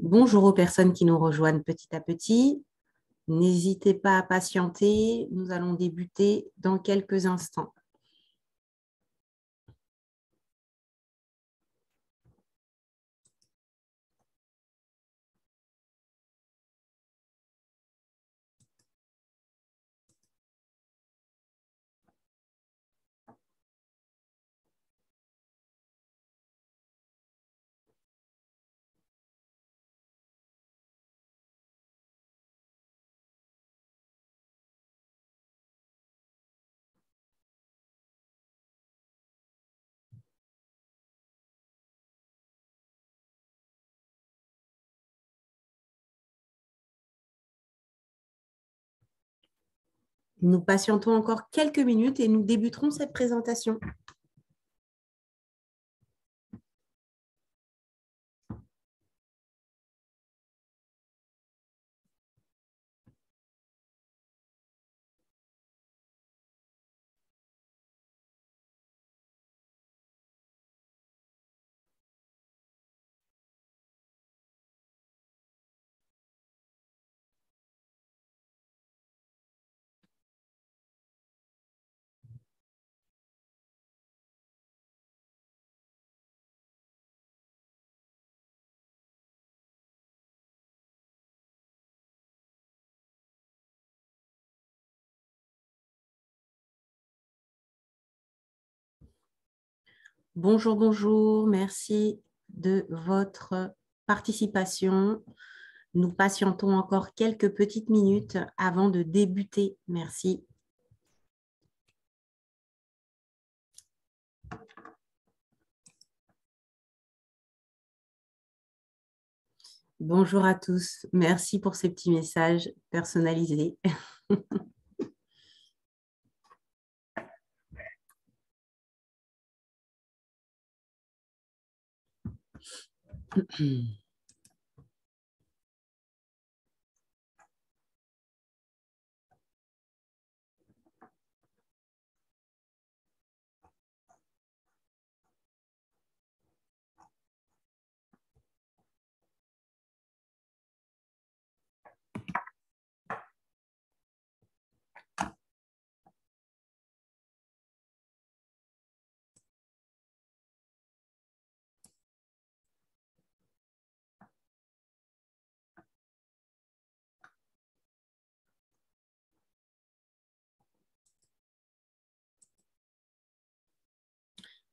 Bonjour aux personnes qui nous rejoignent petit à petit. N'hésitez pas à patienter. Nous allons débuter dans quelques instants. Nous patientons encore quelques minutes et nous débuterons cette présentation. Bonjour, bonjour. Merci de votre participation. Nous patientons encore quelques petites minutes avant de débuter. Merci. Bonjour à tous. Merci pour ces petits messages personnalisés.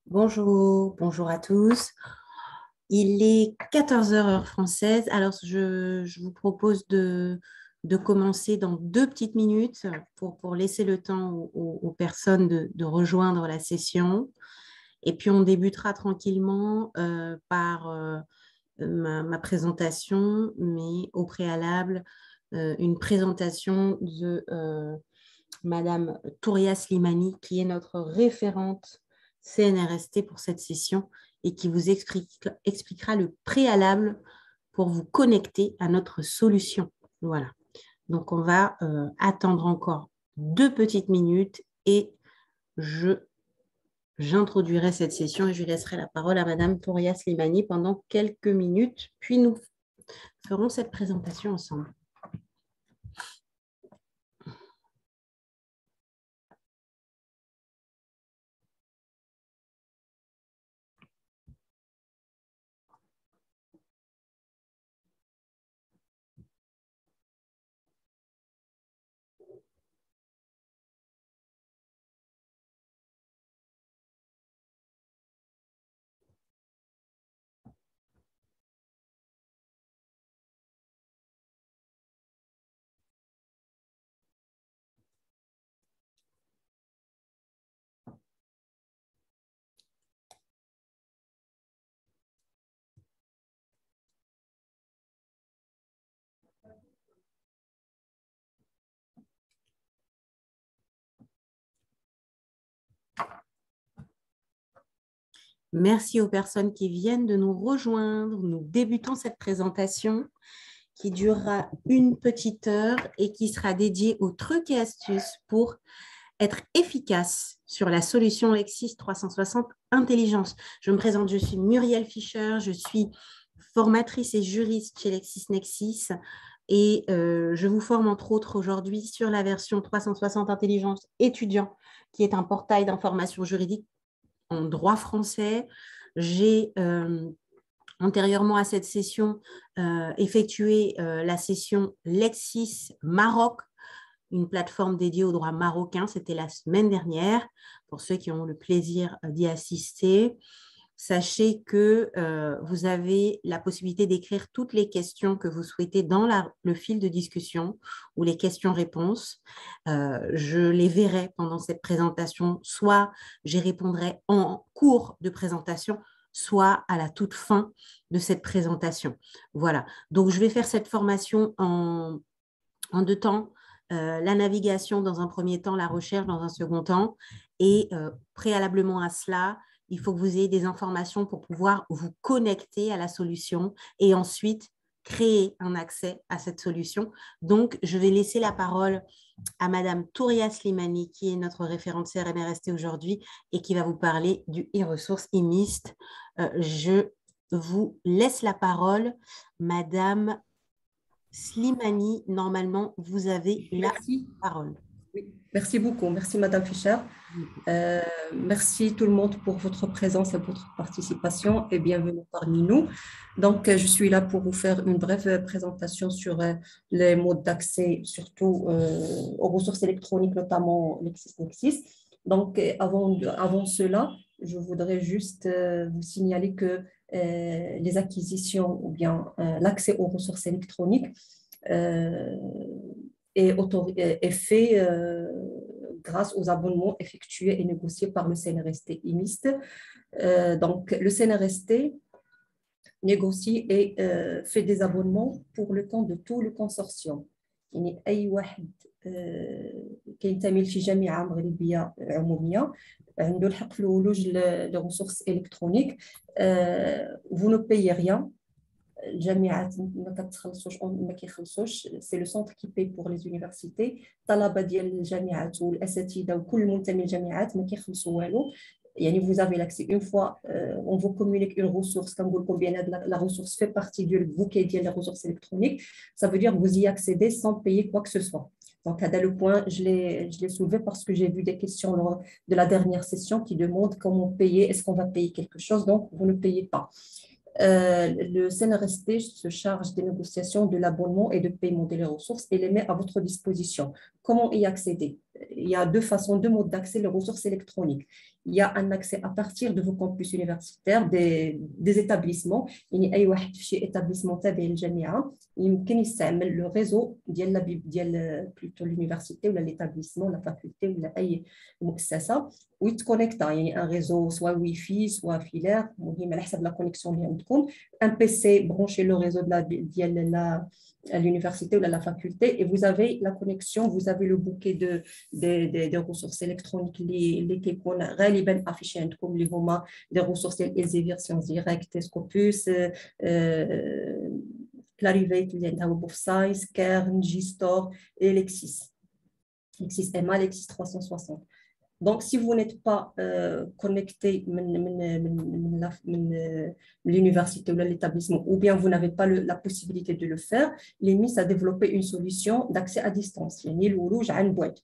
Bonjour, bonjour à tous. Il est 14 heures heure française. Alors, je vous propose de commencer dans 2 petites minutes pour laisser le temps aux personnes de rejoindre la session. Et puis, on débutera tranquillement par ma présentation, mais au préalable, une présentation de Madame Touria Slimani, qui est notre référente CNRST pour cette session et qui vous expliquera le préalable pour vous connecter à notre solution. Voilà. Donc, on va attendre encore 2 petites minutes et j'introduirai cette session et je laisserai la parole à Madame Touria Slimani pendant quelques minutes, puis nous ferons cette présentation ensemble. Merci aux personnes qui viennent de nous rejoindre. Nous débutons cette présentation qui durera 1 petite heure et qui sera dédiée aux trucs et astuces pour être efficace sur la solution Lexis 360 Intelligence. Je me présente, je suis Muriel Fischer, je suis formatrice et juriste chez LexisNexis et je vous forme entre autres aujourd'hui sur la version 360 Intelligence étudiant, qui est un portail d'information juridique en droit français. J'ai antérieurement à cette session effectué la session Lexis Maroc, une plateforme dédiée au droit marocain. C'était la semaine dernière, pour ceux qui ont le plaisir d'y assister. Sachez que vous avez la possibilité d'écrire toutes les questions que vous souhaitez dans le fil de discussion ou les questions-réponses. Je les verrai pendant cette présentation, soit j'y répondrai en cours de présentation, soit à la toute fin de cette présentation. Voilà, donc je vais faire cette formation en 2 temps. La navigation dans un premier temps, la recherche dans un second temps. Et préalablement à cela, il faut que vous ayez des informations pour pouvoir vous connecter à la solution et ensuite créer un accès à cette solution. Donc, je vais laisser la parole à Madame Touria Slimani, qui est notre référente CRMRST aujourd'hui et qui va vous parler du e-ressource IMIST. Je vous laisse la parole, Madame Slimani. Normalement, vous avez la parole. Oui. Merci beaucoup. Merci, Madame Fischer. Merci tout le monde pour votre présence et votre participation et bienvenue parmi nous. Donc, je suis là pour vous faire une brève présentation sur les modes d'accès, surtout aux ressources électroniques, notamment LexisNexis. Donc, avant cela, je voudrais juste vous signaler que les acquisitions ou bien l'accès aux ressources électroniques est fait grâce aux abonnements effectués et négociés par le CNRST IMIST. Donc, le CNRST négocie et fait des abonnements pour le compte de tout le consortium. يعني أي واحد كينتمي لشي جامعة مغربية عمومية عنده الحق في الولوج لريسورس إلكترونيك. Vous ne payez rien. الجامعات ما كتخلصوش ما كيخلصوش. سي لو سونتر كي باي بور لي زونيفرسيتي. الطلبه ديال الجامعات والاساتذه وكل منتمي للجامعات ما كيخلصوا والو. يعني vous avez l'accès une fois on vous communique une ressource comme vous le bien la ressource fait partie du bouquet des ressources électroniques, ça veut dire que vous y accédez sans payer quoi que ce soit. Donc à le point je l'ai soulevé parce que j'ai vu des questions lors de la dernière session qui demandent comment payer, est-ce qu'on va payer quelque chose, donc vous ne payez pas. Le CNRST se charge des négociations de l'abonnement et de paiement des ressources et les met à votre disposition. Comment y accéder? Il y a 2 façons, 2 modes d'accès aux ressources électroniques. Il y a un accès à partir de vos campus universitaires, des établissements. Il y a un établissement تابع للجامعة يمكن يستعمل le réseau ديال plutôt l'université ou l'établissement, la faculté ou أي مؤسسة ويتكونيكتا يعني un réseau soit wifi soit filaire المهم على حسب la connexion اللي عندكم. Un PC branché le réseau ديال à l'université ou à la faculté et vous avez la connexion, vous avez le bouquet des ressources électroniques اللي كيكون غالبا affiché عندكم اللي هما des ressources Elsevier, Sciences Direct, Scopus, Clarivate اللي عندها Web of Science, Kern, Gstore et Lexis MA, Lexis 360. Donc, si vous n'êtes pas connecté à l'université ou à l'établissement, ou bien vous n'avez pas la possibilité de le faire, l'EMIS a développé une solution d'accès à distance. يعني الولوج عن بعد.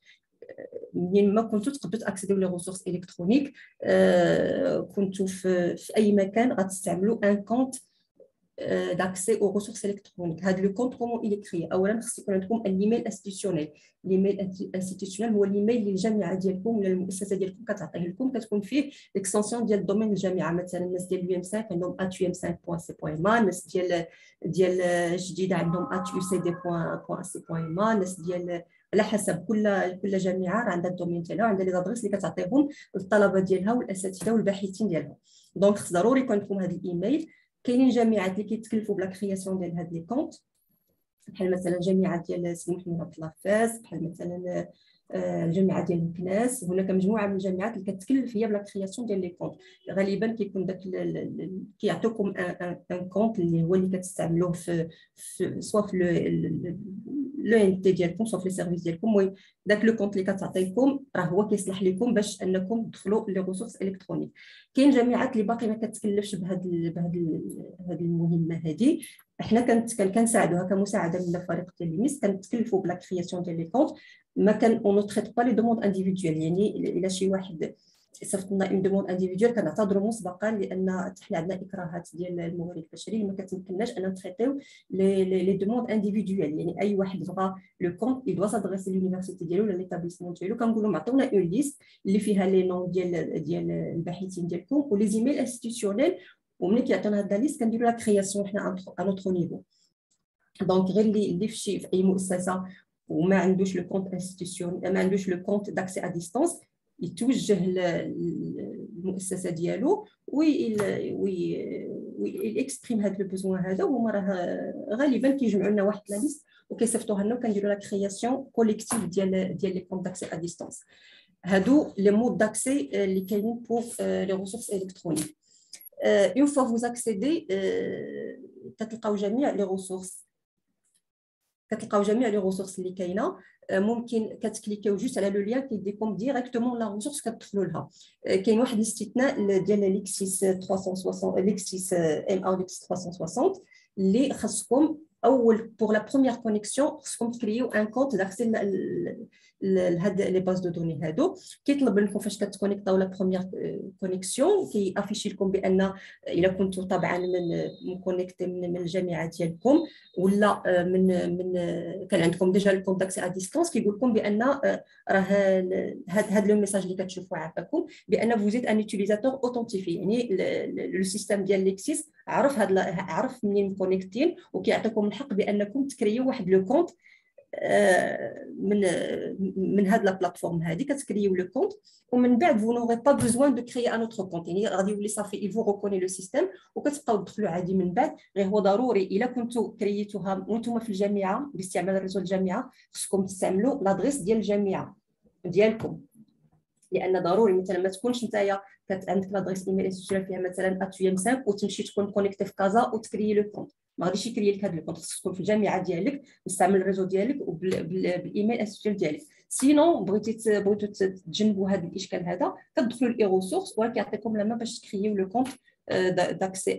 منين ما كنتوا تقدروا تاكسيديو لي ريسورس الكترونيك كنتوا في اي مكان غتستعملوا ان كونت d'accès aux ressources électroniques. هذا لو كونت كومون il est créé. اولا خص يكون عندكم الايميل انستيتيونيل. الايميل انستيتيونيل هو الايميل اللي الجامعه ديالكم ولا المؤسسه ديالكم كتعطيه لكم، كتكون فيه ليكستنسيون ديال الدومين الجامعه. مثلا الناس ديال اليو ام 5 عندهم @um5.c.ma، الناس ديال جديده عندهم @ucd.c.ma، الناس ديال على حسب كل جامعه عندها الدومين ديالها وعندها لي زادريس اللي كتعطيهم للطلبه ديالها والاساتذه والباحثين ديالها. دونك خص ضروري يكون عندكم هذا الايميل. كاينين جامعات اللي كيتكلفوا بلا كرياسيون ديال هاد لي كونط، بحال مثلا الجامعه ديال سيدي محمد عبد الله فاس، بحال مثلا الجامعه ديال مكناس. هناك مجموعه من الجامعات اللي كتكلف هي بلا كرياسيون ديال لي كونط. غالبا كيكون داك كيعطيوكم ان كونط اللي هو اللي كتستعملوه في سواء في لو ان تي ديالكم سوف لي سيرفيس ديالكم. المهم داك لو كونت اللي كتعطيكم راه هو كيصلح لكم باش انكم تدخلوا لي ريسورس الكترونيك. كاين جامعات اللي باقي ما كتكلفش بهاد المهمه هذه. احنا كنساعدوها كمساعده من الفريق ديال ليميس، كنتكلفوا بلا كرياسيون ديال لي كونت. ما كان اون تريت با لي دوموند انديفيدويل، يعني الى شي واحد صيفط لنا اون دوموند انديفيدويل كنعتذروا مسبقا، لان حنا عندنا اكراهات ديال الموارد البشريه اللي ما كتمكنناش ان نتريتيو لي دوموند انديفيدويل. يعني اي واحد بغى لو كونت يدوا سادريسي لونيفرسيتي ديالو ولا ليتابليسمون ديالو، كنقولوا عطيونا اون ليست اللي فيها لي نون ديال الباحثين ديالكم ولي زيميل انستيتيونيل، وملي كيعطيونا هاد ليست كنديروا لا كرياسيون حنا ا نوتر نيفو. دونك غير اللي في اي مؤسسه وما عندوش لو كونت انستيتيون، ما عندوش لو كونت داكسي ا ديستانس، يتوجه للمؤسسه ديالو ويكسبريم هذا لو بوزوان هذا. وهما راه غالبا كيجمعوا لنا واحد لا ليست وكيصيفطوها لنا وكنديروا لا كرياسيون كوليكتيف ديال لي كونت داكسي ا ديستانس. هادو لي مود داكسي اللي كاينين بور لي ريسورس الكترونيك. اون فوا فوز اكسيدي كتلقاو جميع لي ريسورس، لي ريسورس اللي كاينه. ممكن كتكليكيو جوست على لو ليان كيديكم ديريكتومون لا ريسورس كتدخلوا لها. كاين واحد الاستثناء ديال ليكسيس 360 ليكسيس ام او ليكسيس 360 اللي خاصكم اول بور لا بروميير كونيكسيون خاصكم تكريو ان كونت داكسي لهاد لي باز دو دوني هادو. كيطلب لكم فاش كتكونيكطاو لا بروميير كونيكسيون كيافيشي لكم بان الا كنتو طبعا مكونيكتي من الجامعه ديالكم ولا من كان عندكم ديجا الكونت داكسي ا ديستانس، كيقول لكم بان راه هاد لو ميساج اللي كتشوفوا عافاكم بان فوزيت ان يوتيليزاتور اوثنتيفي. يعني لو سيستيم ديال ليكسيس عرف منين كونيكتين وكيعطيكم الحق بانكم تكريو واحد لو كونت من هاد لا بلاتفورم هادي. كتكريو لو كونت ومن بعد فو نوري با بوزوان دو كريي ان اوتر كونت، يعني غادي يولي صافي يفو ريكوني لو سيستيم وكتبقاو تدخلوا عادي من بعد. غير هو ضروري الا كنتو كرييتوها وانتم في الجامعه باستعمال الريزو الجامعه خصكم تستعملوا لادريس ديال الجامعه ديالكم، لان ضروري مثلا ما تكونش نتايا عندك لادريس ايميل انستيتيوشنال فيها مثلا اتويام 5 وتمشي تكون كونيكتي في كازا وتكريي لو كونت. ما غاديش يكري لك هذا الكونت، خصك تكون في الجامعه ديالك مستعمل الريزو ديالك وبالايميل انستيتيوشنال ديالك. سينو بغيتو تجنبوا هذا الاشكال هذا كتدخلوا لاي ريسورس وكيعطيكم لا ما باش تكريو لو كونت d'accès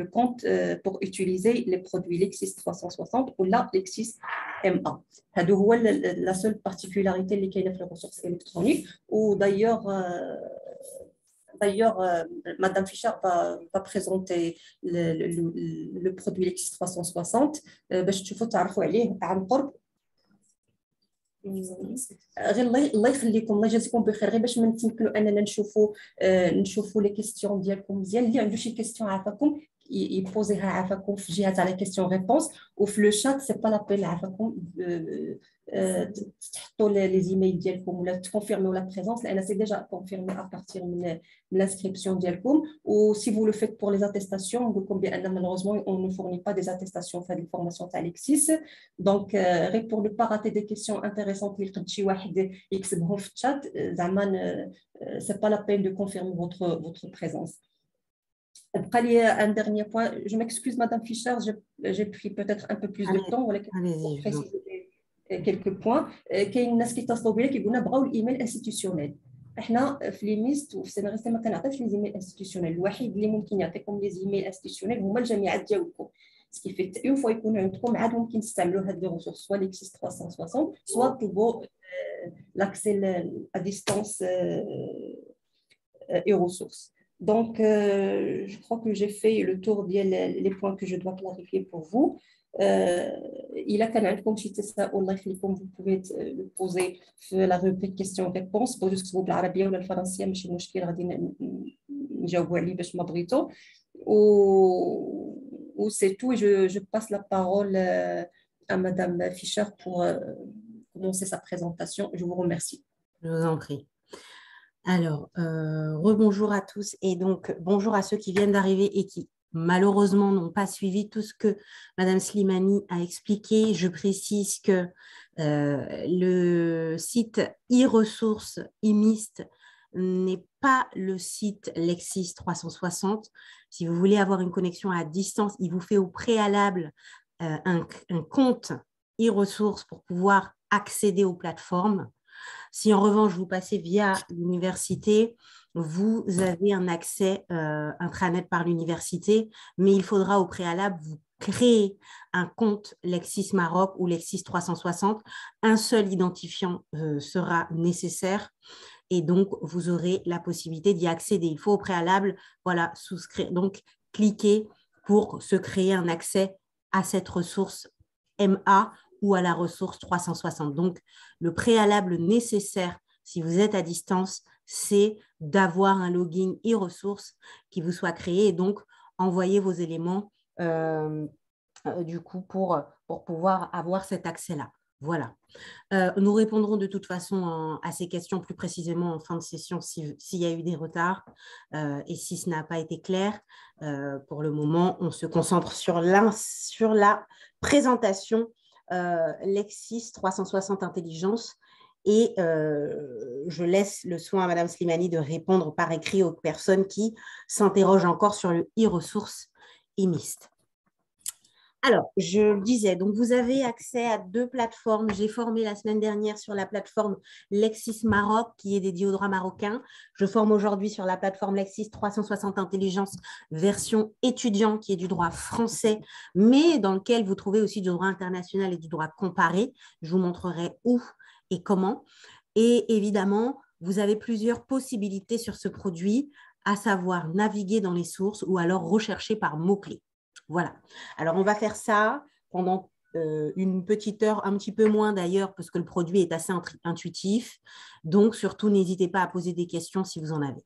le compte pour utiliser les produits Lexis 360 ou la Lexis MA. هذا هو la seule particularité اللي كاينه في les ressources électroniques. ou d'ailleurs Madame Fischer va présenter le produit Lexis 360 باش تشوفوا تعرفوا عليه عن قرب. غير الله يخليكم، الله يجازيكم بخير، غير باش ما نتمكنوا اننا نشوفوا لي كيستيون ديالكم مزيان. اللي عنده شي كيستيون عافاكم يبوزيها عافاكم في جهه تاع لي كيستيون ريبونس وفي لو شات. سي با لا بين عافاكم تحطوا لي زيميل ديالكم ولا تكونفيرميو لا بريزونس، لان سي ديجا كونفيرمي ا بارتير من l'inscription ديالكم. و si vous le faites pour les attestations نقول لكم بان malheureusement on ne fournit pas des attestations في هذه الفورماسيون تاع ليكسيس. دونك غير pour ne pas rater des questions intéressantes اللي يقد شي واحد يكتبهم في الشات زعما c'est pas la peine de confirmer votre présence. بقى لي un dernier point. Je m'excuse Madame Fischer, j'ai pris peut-être un peu plus de temps ولكن pour préciser quelques points. كاين الناس كيتصلوا بينا كيقولوا لنا بغاو الايميل انستيتيونيل. احنا في ليميست وفي سيناريستي ما كنعطيوش لي زيميل انستيتيونيل. الوحيد اللي ممكن يعطيكم لي زيميل انستيتيونيل هما الجامعات ديالكم. سكي في اون فوا يكون عندكم عاد ممكن تستعملوا هاد لي ريسورس سوا ليكسيس 360 سوا طلبوا لاكسي ا ديستانس اي ريسورس. Donc, je crois que j'ai fait le tour des points que je dois clarifier pour vous. Il a كان عندكم شي تساؤل الله يخليكم vous pouvez le poser في la rubrique questions-réponses. بغيتو تكتبوا بالعربيه ولا الفرنسيه ماشي مشكل، غادي نجاوبوا عليه باش ما بغيتو. ou c'est tout et je passe la parole à Madame Fischer pour commencer sa présentation. Je vous remercie. Je vous en prie. Alors, rebonjour à tous et donc bonjour à ceux qui viennent d'arriver et qui malheureusement n'ont pas suivi tout ce que Madame Slimani a expliqué. Je précise que le site e-ressources IMIST n'est pas le site Lexis 360. Si vous voulez avoir une connexion à distance, il vous fait au préalable un compte e-ressources pour pouvoir accéder aux plateformes. Si en revanche, vous passez via l'université, vous avez un accès intranet par l'université, mais il faudra au préalable vous créer un compte Lexis Maroc ou Lexis 360. Un seul identifiant sera nécessaire et donc vous aurez la possibilité d'y accéder. Il faut au préalable, voilà, souscrire. Donc, cliquez pour se créer un accès à cette ressource MA ou à la ressource 360. Donc, le préalable nécessaire, si vous êtes à distance, c'est d'avoir un login e-ressources qui vous soit créé et donc envoyer vos éléments du coup pour pouvoir avoir cet accès-là. Voilà. Nous répondrons de toute façon à ces questions plus précisément en fin de session s'il y a eu des retards et si ce n'a pas été clair. Pour le moment, on se concentre sur la présentation Lexis 360 Intelligence et je laisse le soin à Madame Slimani de répondre par écrit aux personnes qui s'interrogent encore sur le e-ressources IMIST. Alors, je le disais, donc vous avez accès à 2 plateformes. J'ai formé la semaine dernière sur la plateforme Lexis Maroc, qui est dédiée au droit marocain. Je forme aujourd'hui sur la plateforme Lexis 360 Intelligence, version étudiant, qui est du droit français, mais dans lequel vous trouvez aussi du droit international et du droit comparé. Je vous montrerai où et comment. Et évidemment, vous avez plusieurs possibilités sur ce produit, à savoir naviguer dans les sources ou alors rechercher par mots-clés. Voilà. Alors, on va faire ça pendant une petite heure, un petit peu moins d'ailleurs, parce que le produit est assez intuitif. Donc, surtout, n'hésitez pas à poser des questions si vous en avez.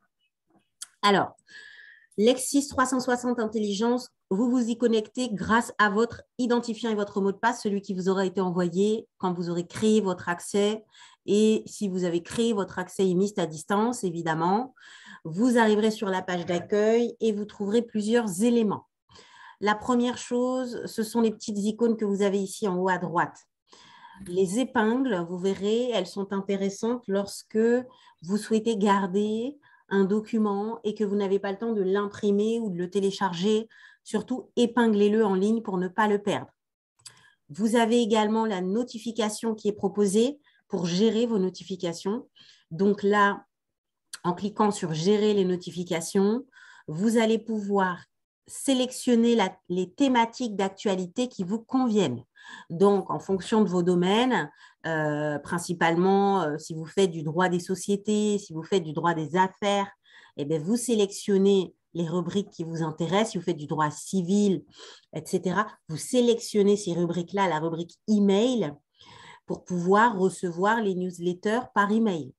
Alors, Lexis 360 Intelligence, vous vous y connectez grâce à votre identifiant et votre mot de passe, celui qui vous aura été envoyé quand vous aurez créé votre accès. Et si vous avez créé votre accès IMIST à distance, évidemment, vous arriverez sur la page d'accueil et vous trouverez plusieurs éléments. La première chose, ce sont les petites icônes que vous avez ici en haut à droite. Les épingles, vous verrez, elles sont intéressantes lorsque vous souhaitez garder un document et que vous n'avez pas le temps de l'imprimer ou de le télécharger. Surtout, épinglez-le en ligne pour ne pas le perdre. Vous avez également la notification qui est proposée pour gérer vos notifications. Donc là, en cliquant sur « Gérer les notifications », vous allez pouvoir sélectionner les thématiques d'actualité qui vous conviennent. Donc, en fonction de vos domaines, principalement si vous faites du droit des sociétés, si vous faites du droit des affaires, eh bien, vous sélectionnez les rubriques qui vous intéressent. Si vous faites du droit civil, etc., vous sélectionnez ces rubriques-là, la rubrique email, pour pouvoir recevoir les newsletters par email.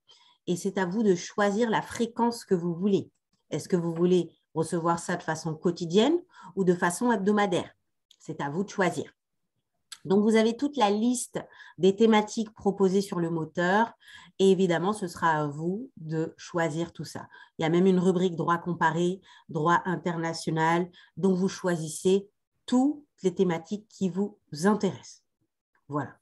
Et c'est à vous de choisir la fréquence que vous voulez. Est-ce que vous voulez recevoir ça de façon quotidienne ou de façon hebdomadaire? C'est à vous de choisir. Donc, vous avez toute la liste des thématiques proposées sur le moteur et évidemment, ce sera à vous de choisir tout ça. Il y a même une rubrique droit comparé, droit international, dont vous choisissez toutes les thématiques qui vous intéressent. Voilà.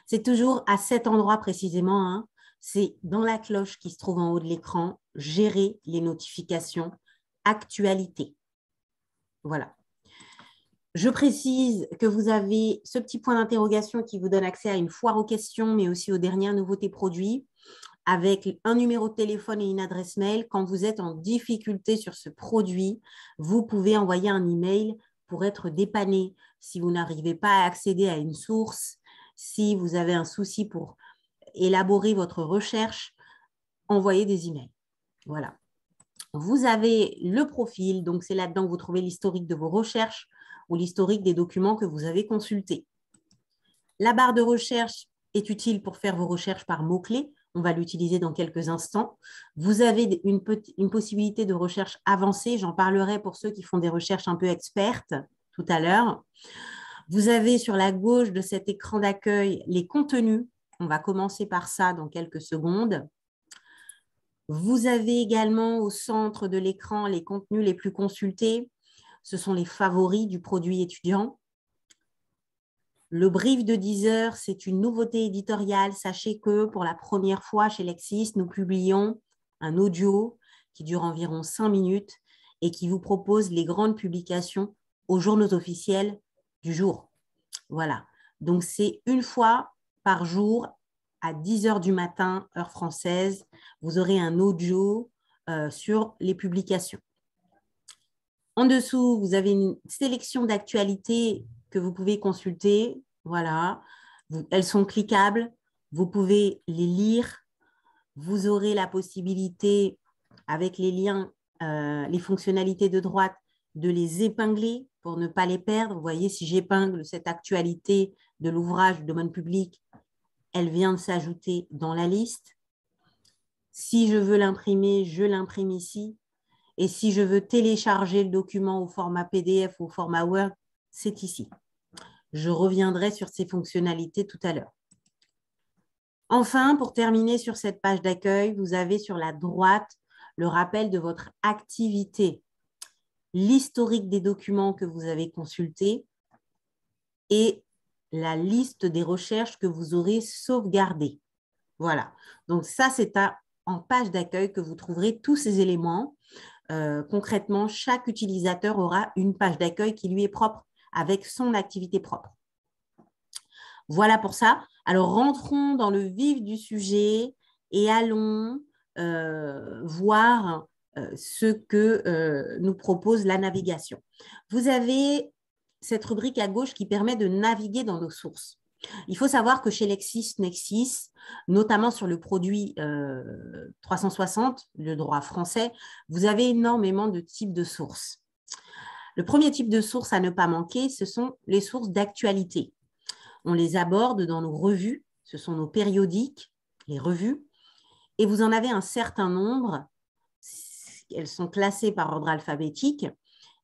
C'est toujours à cet endroit précisément, hein, c'est dans la cloche qui se trouve en haut de l'écran, gérer les notifications, actualité. Voilà. Je précise que vous avez ce petit point d'interrogation qui vous donne accès à une foire aux questions, mais aussi aux dernières nouveautés produits, avec un numéro de téléphone et une adresse mail. Quand vous êtes en difficulté sur ce produit, vous pouvez envoyer un email pour être dépanné. Si vous n'arrivez pas à accéder à une source, si vous avez un souci pour élaborer votre recherche, envoyez des emails. Voilà. Vous avez le profil, donc c'est là-dedans que vous trouvez l'historique de vos recherches ou l'historique des documents que vous avez consultés. La barre de recherche est utile pour faire vos recherches par mots-clés. On va l'utiliser dans quelques instants. Vous avez une possibilité de recherche avancée. J'en parlerai pour ceux qui font des recherches un peu expertes tout à l'heure. Vous avez sur la gauche de cet écran d'accueil les contenus. On va commencer par ça dans quelques secondes. Vous avez également au centre de l'écran les contenus les plus consultés. Ce sont les favoris du produit étudiant. Le brief de 10 heures, c'est une nouveauté éditoriale. Sachez que pour la première fois chez Lexis, nous publions un audio qui dure environ 5 minutes et qui vous propose les grandes publications aux journaux officiels du jour. Voilà. Donc, c'est une fois par jour à 10 heures du matin, heure française. Vous aurez un audio sur les publications. En dessous, vous avez une sélection d'actualités que vous pouvez consulter. Voilà, elles sont cliquables. Vous pouvez les lire. Vous aurez la possibilité, avec les liens, les fonctionnalités de droite, de les épingler pour ne pas les perdre. Vous voyez, si j'épingle cette actualité de l'ouvrage du domaine public, elle vient de s'ajouter dans la liste. Si je veux l'imprimer, je l'imprime ici. Et si je veux télécharger le document au format PDF ou au format Word, c'est ici. Je reviendrai sur ces fonctionnalités tout à l'heure. Enfin, pour terminer sur cette page d'accueil, vous avez sur la droite le rappel de votre activité, l'historique des documents que vous avez consultés et la liste des recherches que vous aurez sauvegardées. Voilà. Donc ça, c'est en page d'accueil que vous trouverez tous ces éléments. Concrètement, chaque utilisateur aura une page d'accueil qui lui est propre, avec son activité propre. Voilà pour ça. Alors, rentrons dans le vif du sujet et allons voir ce que nous propose la navigation. Vous avez cette rubrique à gauche qui permet de naviguer dans nos sources. Il faut savoir que chez LexisNexis, notamment sur le produit 360, le droit français, vous avez énormément de types de sources. Le premier type de source à ne pas manquer, ce sont les sources d'actualité. On les aborde dans nos revues, ce sont nos périodiques, les revues, et vous en avez un certain nombre. Elles sont classées par ordre alphabétique,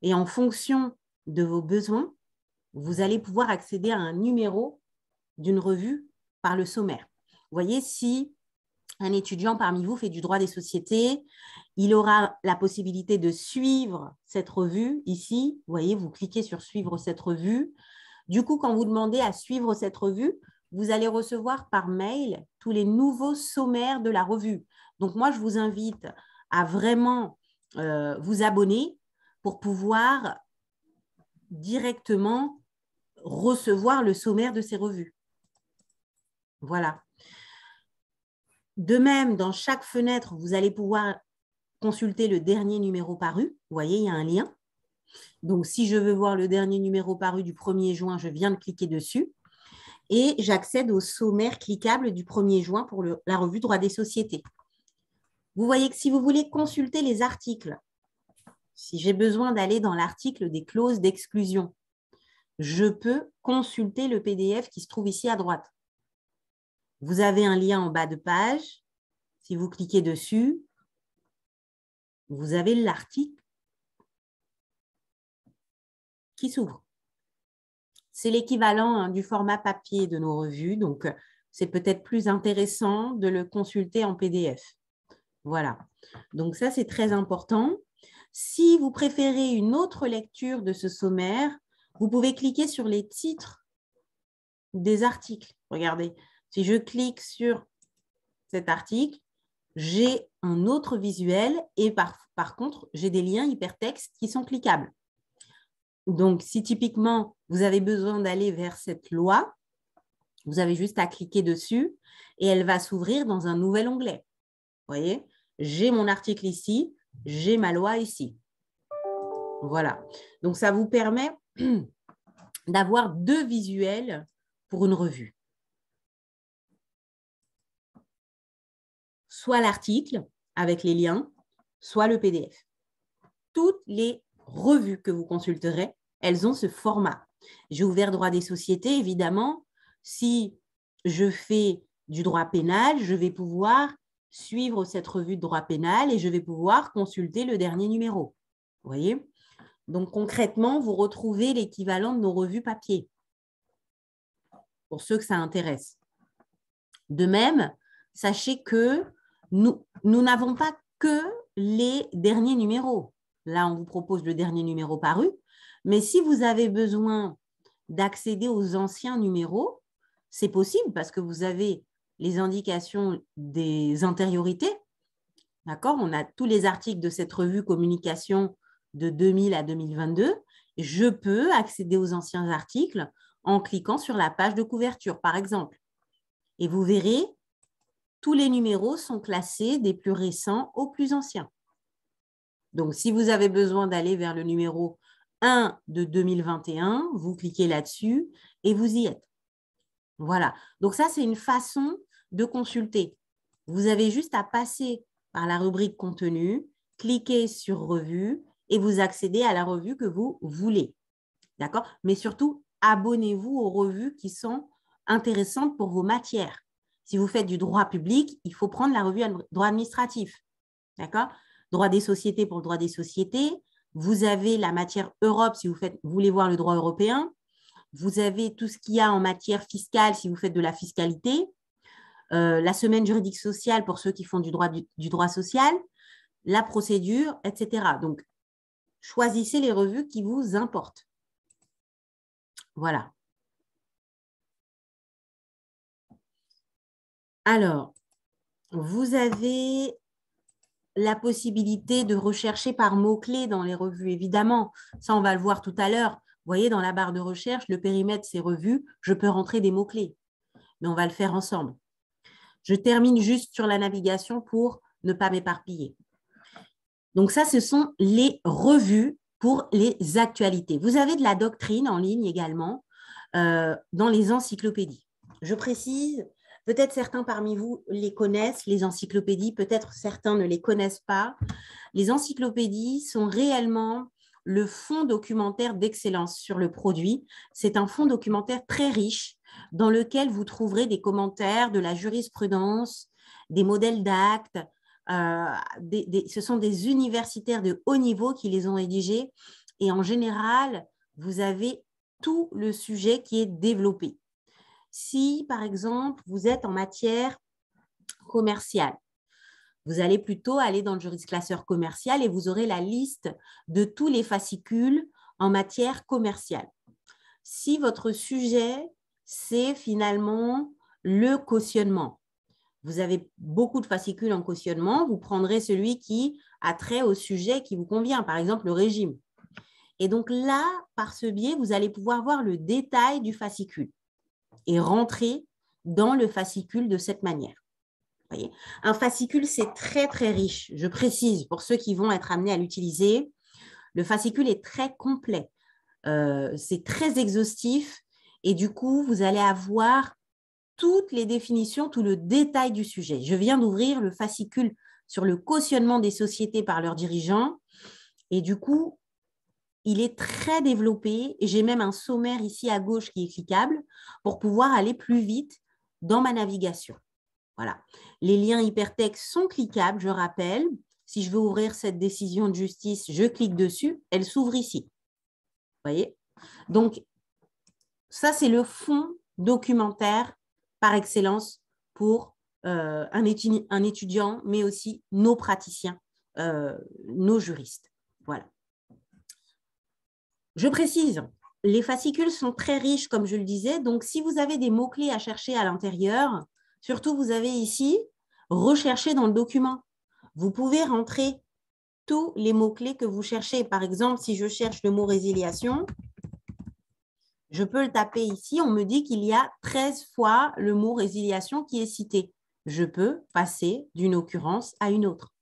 et en fonction de vos besoins, vous allez pouvoir accéder à un numéro d'une revue par le sommaire. Vous voyez, si un étudiant parmi vous fait du droit des sociétés, il aura la possibilité de suivre cette revue ici. Vous voyez, vous cliquez sur « Suivre cette revue ». Du coup, quand vous demandez à suivre cette revue, vous allez recevoir par mail tous les nouveaux sommaires de la revue. Donc, moi, je vous invite à vraiment vous abonner pour pouvoir directement recevoir le sommaire de ces revues. Voilà. De même, dans chaque fenêtre, vous allez pouvoir consulter le dernier numéro paru. Vous voyez, il y a un lien. Donc, si je veux voir le dernier numéro paru du 1er juin, je viens de cliquer dessus et j'accède au sommaire cliquable du 1er juin pour la revue Droit des sociétés. Vous voyez que si vous voulez consulter les articles, si j'ai besoin d'aller dans l'article des clauses d'exclusion, je peux consulter le PDF qui se trouve ici à droite. Vous avez un lien en bas de page. Si vous cliquez dessus, vous avez l'article qui s'ouvre. C'est l'équivalent du format papier de nos revues, donc c'est peut-être plus intéressant de le consulter en PDF. Voilà, donc ça c'est très important. Si vous préférez une autre lecture de ce sommaire, vous pouvez cliquer sur les titres des articles. Regardez, si je clique sur cet article, j'ai un autre visuel et par contre, j'ai des liens hypertextes qui sont cliquables. Donc, si typiquement, vous avez besoin d'aller vers cette loi, vous avez juste à cliquer dessus et elle va s'ouvrir dans un nouvel onglet. Vous voyez, j'ai mon article ici, j'ai ma loi ici. Voilà. Donc, ça vous permet d'avoir deux visuels pour une revue. Soit l'article avec les liens, soit le PDF. Toutes les revues que vous consulterez, elles ont ce format. J'ai ouvert droit des sociétés, évidemment. Si je fais du droit pénal, je vais pouvoir suivre cette revue de droit pénal et je vais pouvoir consulter le dernier numéro. Vous voyez? Donc, concrètement, vous retrouvez l'équivalent de nos revues papier, pour ceux que ça intéresse. De même, sachez que nous n'avons pas que les derniers numéros. Là, on vous propose le dernier numéro paru. Mais si vous avez besoin d'accéder aux anciens numéros, c'est possible parce que vous avez les indications des antériorités. D'accord ? On a tous les articles de cette revue communication de 2000 à 2022. Je peux accéder aux anciens articles en cliquant sur la page de couverture, par exemple. Et vous verrez, tous les numéros sont classés des plus récents aux plus anciens. Donc, si vous avez besoin d'aller vers le numéro 1 de 2021, vous cliquez là-dessus et vous y êtes. Voilà. Donc, ça, c'est une façon de consulter. Vous avez juste à passer par la rubrique contenu, cliquer sur revue et vous accédez à la revue que vous voulez. D'accord? Mais surtout, abonnez-vous aux revues qui sont intéressantes pour vos matières. Si vous faites du droit public, il faut prendre la revue droit administratif. D'accord? Droit des sociétés pour le droit des sociétés. Vous avez la matière Europe si vous voulez voir le droit européen. Vous avez tout ce qu'il y a en matière fiscale si vous faites de la fiscalité. La semaine juridique sociale pour ceux qui font du droit social. La procédure, etc. Donc, choisissez les revues qui vous importent. Voilà. Alors, vous avez la possibilité de rechercher par mots-clés dans les revues, évidemment. Ça, on va le voir tout à l'heure. Vous voyez, dans la barre de recherche, le périmètre, c'est revues. Je peux rentrer des mots-clés, mais on va le faire ensemble. Je termine juste sur la navigation pour ne pas m'éparpiller. Donc ça, ce sont les revues pour les actualités. Vous avez de la doctrine en ligne également dans les encyclopédies. Je précise, peut-être certains parmi vous les connaissent, les encyclopédies, peut-être certains ne les connaissent pas. Les encyclopédies sont réellement le fonds documentaire d'excellence sur le produit. C'est un fonds documentaire très riche dans lequel vous trouverez des commentaires, de la jurisprudence, des modèles d'actes. Ce sont des universitaires de haut niveau qui les ont rédigés et en général, vous avez tout le sujet qui est développé. Si, par exemple, vous êtes en matière commerciale, vous allez plutôt aller dans le jurisclasseur commercial et vous aurez la liste de tous les fascicules en matière commerciale. Si votre sujet, c'est finalement le cautionnement, vous avez beaucoup de fascicules en cautionnement, vous prendrez celui qui a trait au sujet qui vous convient, par exemple le régime. Et donc là, par ce biais, vous allez pouvoir voir le détail du fascicule et rentrer dans le fascicule de cette manière. Vous voyez, un fascicule, c'est très, très riche. Je précise, pour ceux qui vont être amenés à l'utiliser, le fascicule est très complet. C'est très exhaustif et du coup, vous allez avoir toutes les définitions, tout le détail du sujet. Je viens d'ouvrir le fascicule sur le cautionnement des sociétés par leurs dirigeants et du coup, il est très développé et j'ai même un sommaire ici à gauche qui est cliquable pour pouvoir aller plus vite dans ma navigation. Voilà. Les liens hypertextes sont cliquables, je rappelle. Si je veux ouvrir cette décision de justice, je clique dessus, elle s'ouvre ici. Vous voyez? Donc, ça, c'est le fond documentaire par excellence pour un étudiant, mais aussi nos praticiens, nos juristes. Voilà. Je précise, les fascicules sont très riches, comme je le disais. Donc, si vous avez des mots-clés à chercher à l'intérieur, surtout, vous avez ici « Rechercher dans le document ». Vous pouvez rentrer tous les mots-clés que vous cherchez. Par exemple, si je cherche le mot « résiliation », je peux le taper ici. On me dit qu'il y a 13 fois le mot « résiliation » qui est cité. Je peux passer d'une occurrence à une autre.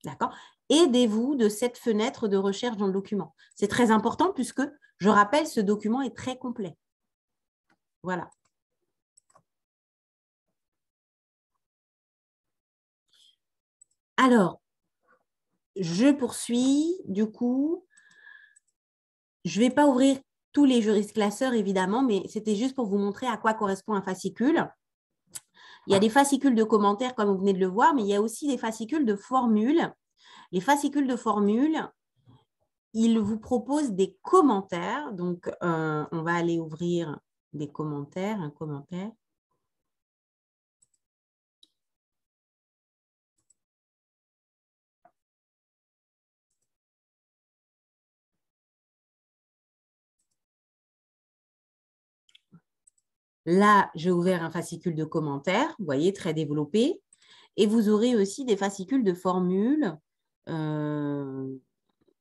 D'accord ? Aidez-vous de cette fenêtre de recherche dans le document. C'est très important puisque, je rappelle, ce document est très complet. Voilà. Alors, je poursuis. Du coup, je ne vais pas ouvrir tous les jurisclasseurs, évidemment, mais c'était juste pour vous montrer à quoi correspond un fascicule. Il y a des fascicules de commentaires, comme vous venez de le voir, mais il y a aussi des fascicules de formules. Les fascicules de formules, ils vous proposent des commentaires. Donc, on va aller ouvrir des commentaires, un commentaire. Là, j'ai ouvert un fascicule de commentaires, vous voyez, très développé. Et vous aurez aussi des fascicules de formules.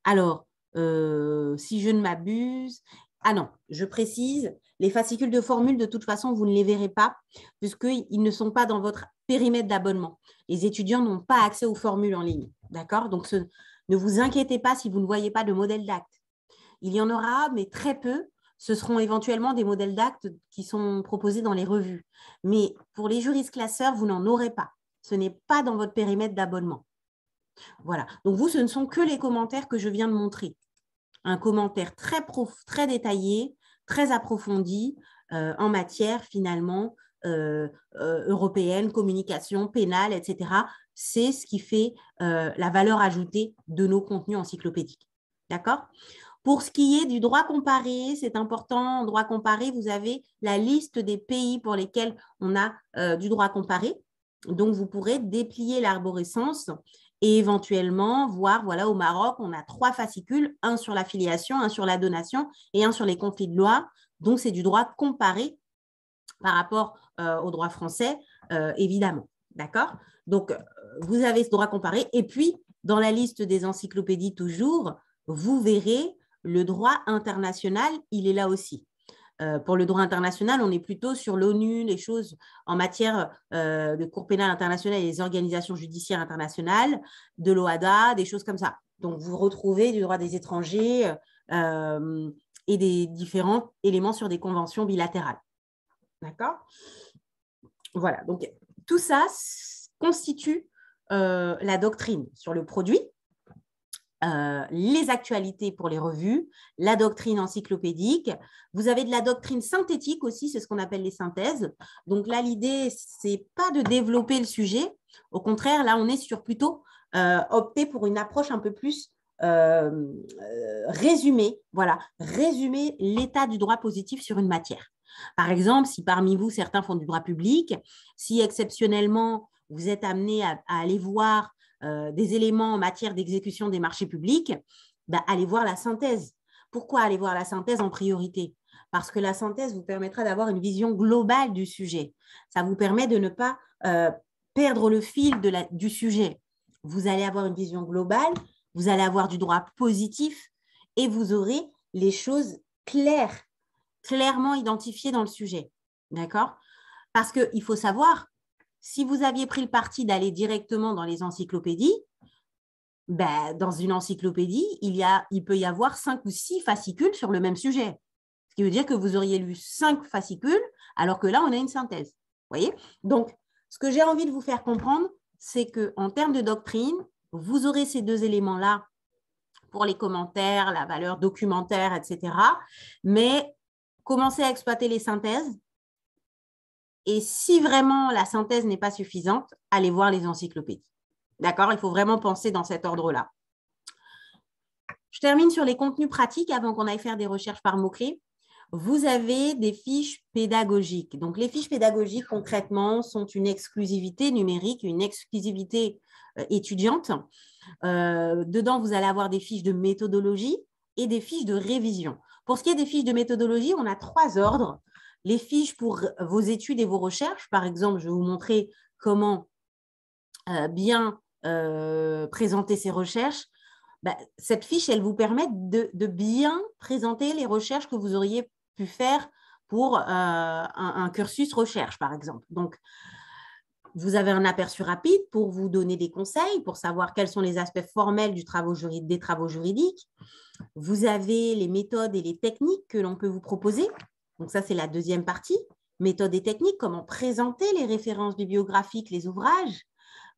Alors, si je ne m'abuse, Ah non, je précise, les fascicules de formule, de toute façon, vous ne les verrez pas puisqu'ils ne sont pas dans votre périmètre d'abonnement. Les étudiants n'ont pas accès aux formules en ligne. D'accord? Donc, ne vous inquiétez pas si vous ne voyez pas de modèle d'acte. Il y en aura, mais très peu. Ce seront éventuellement des modèles d'actes qui sont proposés dans les revues. Mais pour les juristes classeurs, vous n'en aurez pas. Ce n'est pas dans votre périmètre d'abonnement. Voilà. Donc, vous, ce ne sont que les commentaires que je viens de montrer. Un commentaire très détaillé, très approfondi en matière finalement européenne, communication, pénale, etc. C'est ce qui fait la valeur ajoutée de nos contenus encyclopédiques. D'accord? Pour ce qui est du droit comparé, c'est important, en droit comparé, vous avez la liste des pays pour lesquels on a du droit comparé. Donc, vous pourrez déplier l'arborescence et éventuellement voir, voilà, au Maroc, on a 3 fascicules, un sur l'affiliation, un sur la donation et un sur les conflits de loi. Donc, c'est du droit comparé par rapport au droit français, évidemment. D'accord? Donc, vous avez ce droit comparé. Et puis, dans la liste des encyclopédies toujours, vous verrez le droit international, il est là aussi. Pour le droit international, on est plutôt sur l'ONU, les choses en matière de Cour pénale internationale et des organisations judiciaires internationales, de l'OHADA, des choses comme ça. Donc, vous retrouvez du droit des étrangers et des différents éléments sur des conventions bilatérales. D'accord? Voilà. Donc, tout ça constitue la doctrine sur le produit. Les actualités pour les revues, la doctrine encyclopédique. Vous avez de la doctrine synthétique aussi, c'est ce qu'on appelle les synthèses. Donc là, l'idée, c'est pas de développer le sujet. Au contraire, là, on est sur plutôt opter pour une approche un peu plus résumée. Voilà, résumer l'état du droit positif sur une matière. Par exemple, si parmi vous, certains font du droit public, si exceptionnellement, vous êtes amené à aller voir des éléments en matière d'exécution des marchés publics, ben, allez voir la synthèse. Pourquoi aller voir la synthèse en priorité? Parce que la synthèse vous permettra d'avoir une vision globale du sujet. Ça vous permet de ne pas perdre le fil du sujet. Vous allez avoir une vision globale, vous allez avoir du droit positif et vous aurez les choses clairement identifiées dans le sujet. D'accord? Parce qu'il faut savoir, si vous aviez pris le parti d'aller directement dans les encyclopédies, ben, dans une encyclopédie, il peut y avoir 5 ou 6 fascicules sur le même sujet. Ce qui veut dire que vous auriez lu 5 fascicules, alors que là, on a une synthèse. Vous voyez? Donc, ce que j'ai envie de vous faire comprendre, c'est qu'en termes de doctrine, vous aurez ces 2 éléments-là pour les commentaires, la valeur documentaire, etc. Mais commencez à exploiter les synthèses. Et si vraiment la synthèse n'est pas suffisante, allez voir les encyclopédies. D'accord? Il faut vraiment penser dans cet ordre-là. Je termine sur les contenus pratiques avant qu'on aille faire des recherches par mots-clés. Vous avez des fiches pédagogiques. Donc, les fiches pédagogiques, concrètement, sont une exclusivité numérique, une exclusivité étudiante. Dedans, vous allez avoir des fiches de méthodologie et des fiches de révision. Pour ce qui est des fiches de méthodologie, on a 3 ordres. Les fiches pour vos études et vos recherches. Par exemple, je vais vous montrer comment bien présenter ces recherches. Ben, cette fiche, elle vous permet de bien présenter les recherches que vous auriez pu faire pour un cursus recherche, par exemple. Donc, vous avez un aperçu rapide pour vous donner des conseils, pour savoir quels sont les aspects formels des travaux juridiques. Vous avez les méthodes et les techniques que l'on peut vous proposer. Donc, ça, c'est la deuxième partie. Méthodes et techniques, comment présenter les références bibliographiques, les ouvrages,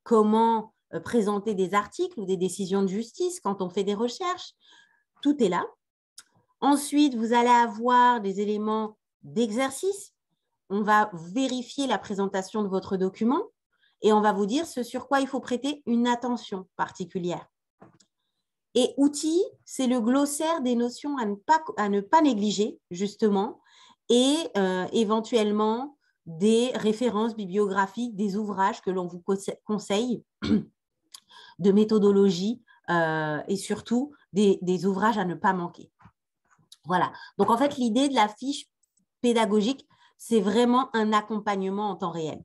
comment présenter des articles ou des décisions de justice quand on fait des recherches. Tout est là. Ensuite, vous allez avoir des éléments d'exercice. On va vérifier la présentation de votre document et on va vous dire ce sur quoi il faut prêter une attention particulière. Et outils, c'est le glossaire des notions à ne pas négliger, justement, et éventuellement des références bibliographiques, des ouvrages que l'on vous conseille, de méthodologie et surtout des ouvrages à ne pas manquer. Voilà. Donc, en fait, l'idée de la fiche pédagogique, c'est vraiment un accompagnement en temps réel.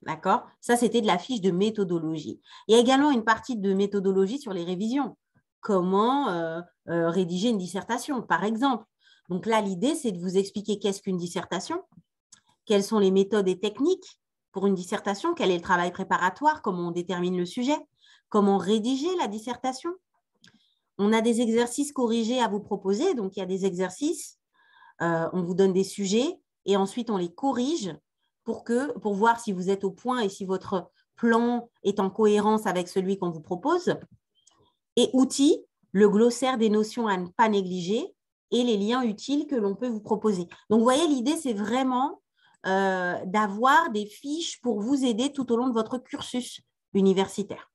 D'accord? Ça, c'était de la fiche de méthodologie. Il y a également une partie de méthodologie sur les révisions. Comment rédiger une dissertation, par exemple. Donc là, l'idée, c'est de vous expliquer qu'est-ce qu'une dissertation, quelles sont les méthodes et techniques pour une dissertation, quel est le travail préparatoire, comment on détermine le sujet, comment rédiger la dissertation. On a des exercices corrigés à vous proposer. Donc, il y a des exercices, on vous donne des sujets et ensuite on les corrige pour voir si vous êtes au point et si votre plan est en cohérence avec celui qu'on vous propose. Et outils, le glossaire des notions à ne pas négliger et les liens utiles que l'on peut vous proposer. Donc, vous voyez, l'idée, c'est vraiment d'avoir des fiches pour vous aider tout au long de votre cursus universitaire.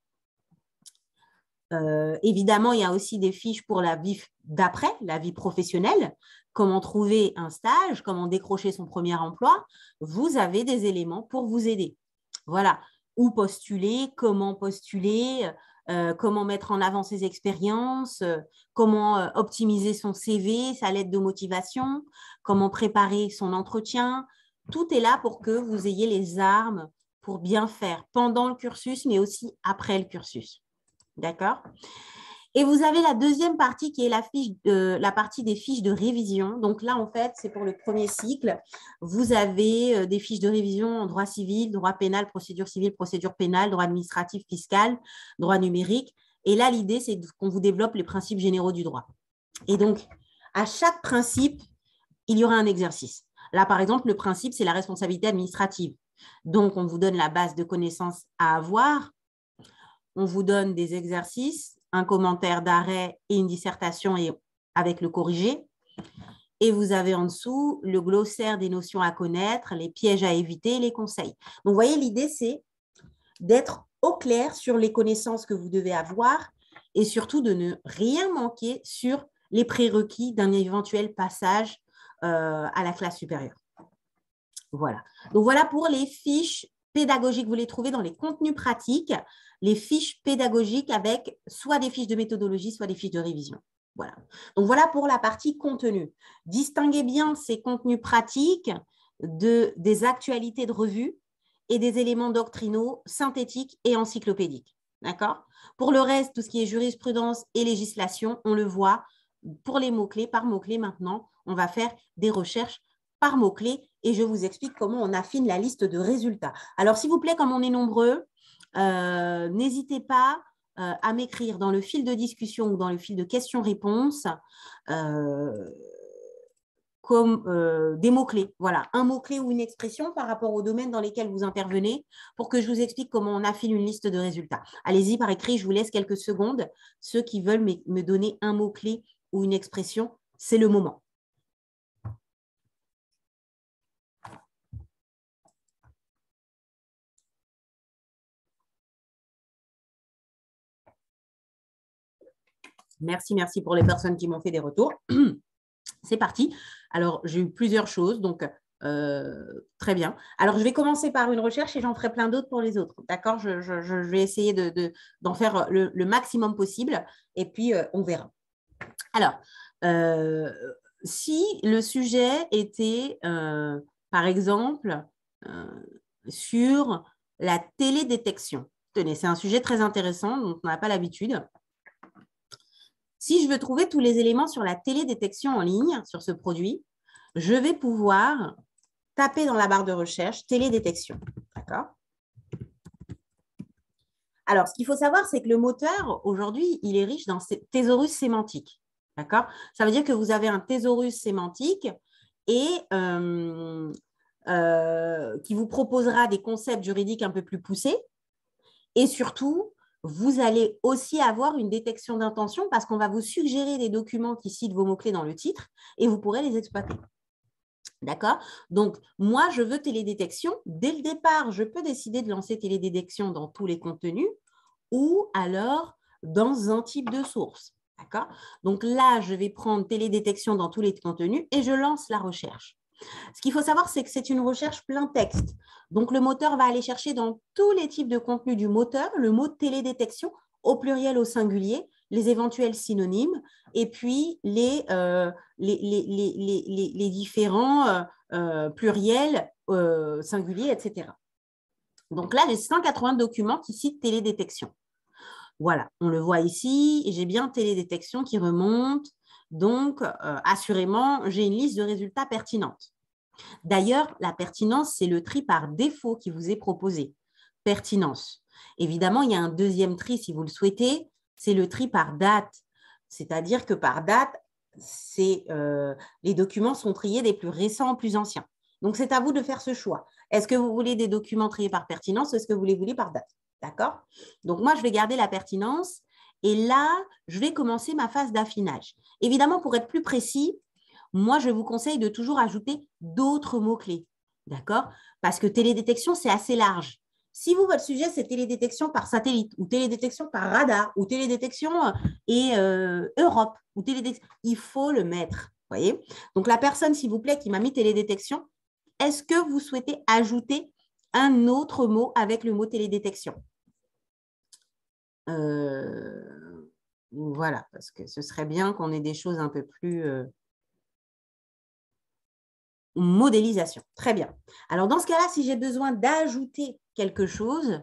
Évidemment, il y a aussi des fiches pour la vie d'après, la vie professionnelle, comment trouver un stage, comment décrocher son premier emploi. Vous avez des éléments pour vous aider. Voilà, où postuler, comment mettre en avant ses expériences, comment optimiser son CV, sa lettre de motivation, comment préparer son entretien. Tout est là pour que vous ayez les armes pour bien faire pendant le cursus, mais aussi après le cursus. D'accord? Et vous avez la deuxième partie qui est la partie des fiches de révision. Donc là, en fait, c'est pour le premier cycle. Vous avez des fiches de révision en droit civil, droit pénal, procédure civile, procédure pénale, droit administratif, fiscal, droit numérique. Et là, l'idée, c'est qu'on vous développe les principes généraux du droit. Et donc, à chaque principe, il y aura un exercice. Là, par exemple, le principe, c'est la responsabilité administrative. Donc, on vous donne la base de connaissances à avoir. On vous donne des exercices, un commentaire d'arrêt et une dissertation avec le corrigé. Et vous avez en dessous le glossaire des notions à connaître, les pièges à éviter et les conseils. Donc, vous voyez, l'idée, c'est d'être au clair sur les connaissances que vous devez avoir et surtout de ne rien manquer sur les prérequis d'un éventuel passage à la classe supérieure. Voilà. Donc, voilà pour les fiches pédagogiques. Vous les trouvez dans les contenus pratiques, les fiches pédagogiques avec soit des fiches de méthodologie, soit des fiches de révision. Voilà. Donc, voilà pour la partie contenu. Distinguez bien ces contenus pratiques des actualités de revue et des éléments doctrinaux, synthétiques et encyclopédiques. D'accord? Pour le reste, tout ce qui est jurisprudence et législation, on le voit pour les mots-clés, par mots-clés maintenant, on va faire des recherches par mots-clés et je vous explique comment on affine la liste de résultats. Alors, s'il vous plaît, comme on est nombreux, n'hésitez pas à m'écrire dans le fil de discussion ou dans le fil de questions-réponses des mots-clés. Voilà, un mot-clé ou une expression par rapport au domaine dans lesquels vous intervenez pour que je vous explique comment on affine une liste de résultats. Allez-y par écrit, je vous laisse quelques secondes. Ceux qui veulent me donner un mot-clé ou une expression, c'est le moment. Merci, merci pour les personnes qui m'ont fait des retours. C'est parti. Alors, j'ai eu plusieurs choses, donc très bien. Alors, je vais commencer par une recherche et j'en ferai plein d'autres pour les autres. D'accord? Je vais essayer d'en faire le maximum possible et puis on verra. Alors, si le sujet était, par exemple, sur la télédétection. Tenez, c'est un sujet très intéressant dont on n'a pas l'habitude. Si je veux trouver tous les éléments sur la télédétection en ligne, sur ce produit, je vais pouvoir taper dans la barre de recherche télédétection. D'accord? Alors, ce qu'il faut savoir, c'est que le moteur, aujourd'hui, il est riche dans thésaurus sémantique. D'accord? Ça veut dire que vous avez un thésaurus sémantique et qui vous proposera des concepts juridiques un peu plus poussés. Et surtout, vous allez aussi avoir une détection d'intention parce qu'on va vous suggérer des documents qui citent vos mots-clés dans le titre et vous pourrez les exploiter. D'accord? Donc, moi, je veux télédétection. Dès le départ, je peux décider de lancer télédétection dans tous les contenus ou alors dans un type de source. D'accord? Donc là, je vais prendre télédétection dans tous les contenus et je lance la recherche. Ce qu'il faut savoir, c'est que c'est une recherche plein texte. Donc, le moteur va aller chercher dans tous les types de contenus du moteur le mot télédétection au pluriel, au singulier, les éventuels synonymes et puis les différents pluriels, singuliers, etc. Donc là, j'ai 180 documents qui citent télédétection. Voilà, on le voit ici, et j'ai bien télédétection qui remonte Donc, assurément, j'ai une liste de résultats pertinente. D'ailleurs, la pertinence, c'est le tri par défaut qui vous est proposé. Pertinence. Évidemment, il y a un deuxième tri, si vous le souhaitez, c'est le tri par date. C'est-à-dire que par date, les documents sont triés des plus récents aux plus anciens. Donc, c'est à vous de faire ce choix. Est-ce que vous voulez des documents triés par pertinence ou est-ce que vous les voulez par date? D'accord? Donc, moi, je vais garder la pertinence et là, je vais commencer ma phase d'affinage. Évidemment, pour être plus précis, moi, je vous conseille de toujours ajouter d'autres mots-clés. D'accord? Parce que télédétection, c'est assez large. Si vous, votre sujet, c'est télédétection par satellite ou télédétection par radar ou télédétection et Europe ou télédétection, il faut le mettre. Voyez? Donc, la personne, s'il vous plaît, qui m'a mis télédétection, est-ce que vous souhaitez ajouter un autre mot avec le mot télédétection? Voilà, parce que ce serait bien qu'on ait des choses un peu plus… modélisation. Très bien. Alors, dans ce cas-là, si j'ai besoin d'ajouter quelque chose,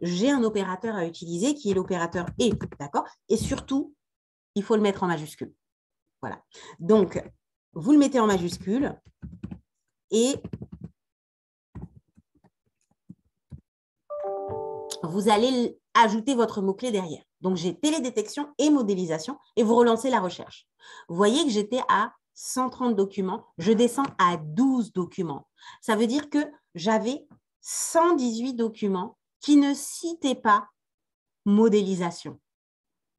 j'ai un opérateur à utiliser qui est l'opérateur « et ». D'accord? Et surtout, il faut le mettre en majuscule. Voilà. Donc, vous le mettez en majuscule et vous allez ajouter votre mot-clé derrière. Donc, j'ai télédétection et modélisation et vous relancez la recherche. Vous voyez que j'étais à 130 documents, je descends à 12 documents. Ça veut dire que j'avais 118 documents qui ne citaient pas modélisation.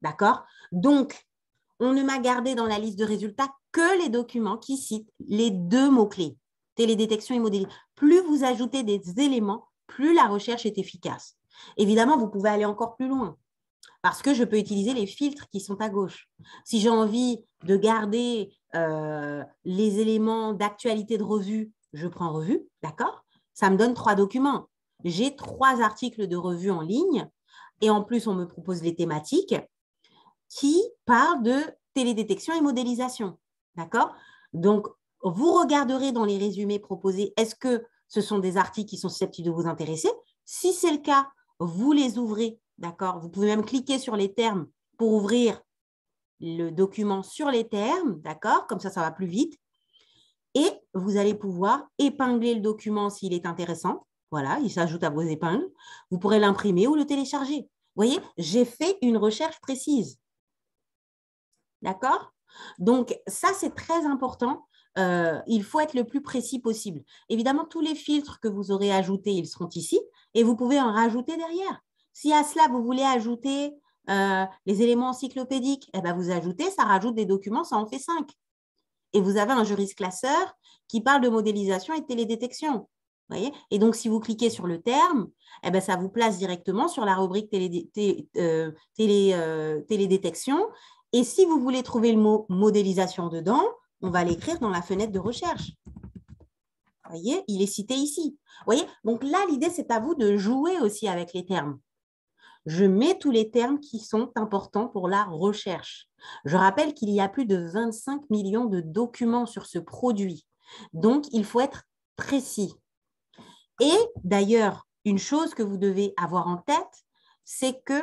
D'accord? Donc, on ne m'a gardé dans la liste de résultats que les documents qui citent les deux mots-clés, télédétection et modélisation. Plus vous ajoutez des éléments, plus la recherche est efficace. Évidemment, vous pouvez aller encore plus loin parce que je peux utiliser les filtres qui sont à gauche. Si j'ai envie de garder les éléments d'actualité de revue, je prends revue, d'accord? Ça me donne 3 documents. J'ai 3 articles de revue en ligne et en plus, on me propose les thématiques qui parlent de télédétection et modélisation, d'accord? Donc, vous regarderez dans les résumés proposés, est-ce que ce sont des articles qui sont susceptibles de vous intéresser? Si c'est le cas, vous les ouvrez, d'accord? Vous pouvez même cliquer sur les termes pour ouvrir le document sur les termes, d'accord? Comme ça va plus vite. Et vous allez pouvoir épingler le document s'il est intéressant. Voilà, il s'ajoute à vos épingles. Vous pourrez l'imprimer ou le télécharger. Vous voyez, j'ai fait une recherche précise. D'accord? Donc, ça, c'est très important. Il faut être le plus précis possible. Évidemment, tous les filtres que vous aurez ajoutés, ils seront ici et vous pouvez en rajouter derrière. Si à cela, vous voulez ajouter les éléments encyclopédiques, eh ben, vous ajoutez, ça rajoute des documents, ça en fait 5. Et vous avez un juris classeur qui parle de modélisation et de télédétection. Voyez? Et donc, si vous cliquez sur le terme, eh ben, ça vous place directement sur la rubrique télédétection. Et si vous voulez trouver le mot modélisation dedans, on va l'écrire dans la fenêtre de recherche. Vous voyez, il est cité ici. Vous voyez, donc là, l'idée, c'est à vous de jouer aussi avec les termes. Je mets tous les termes qui sont importants pour la recherche. Je rappelle qu'il y a plus de 25 millions de documents sur ce produit. Donc, il faut être précis. Et d'ailleurs, une chose que vous devez avoir en tête, c'est que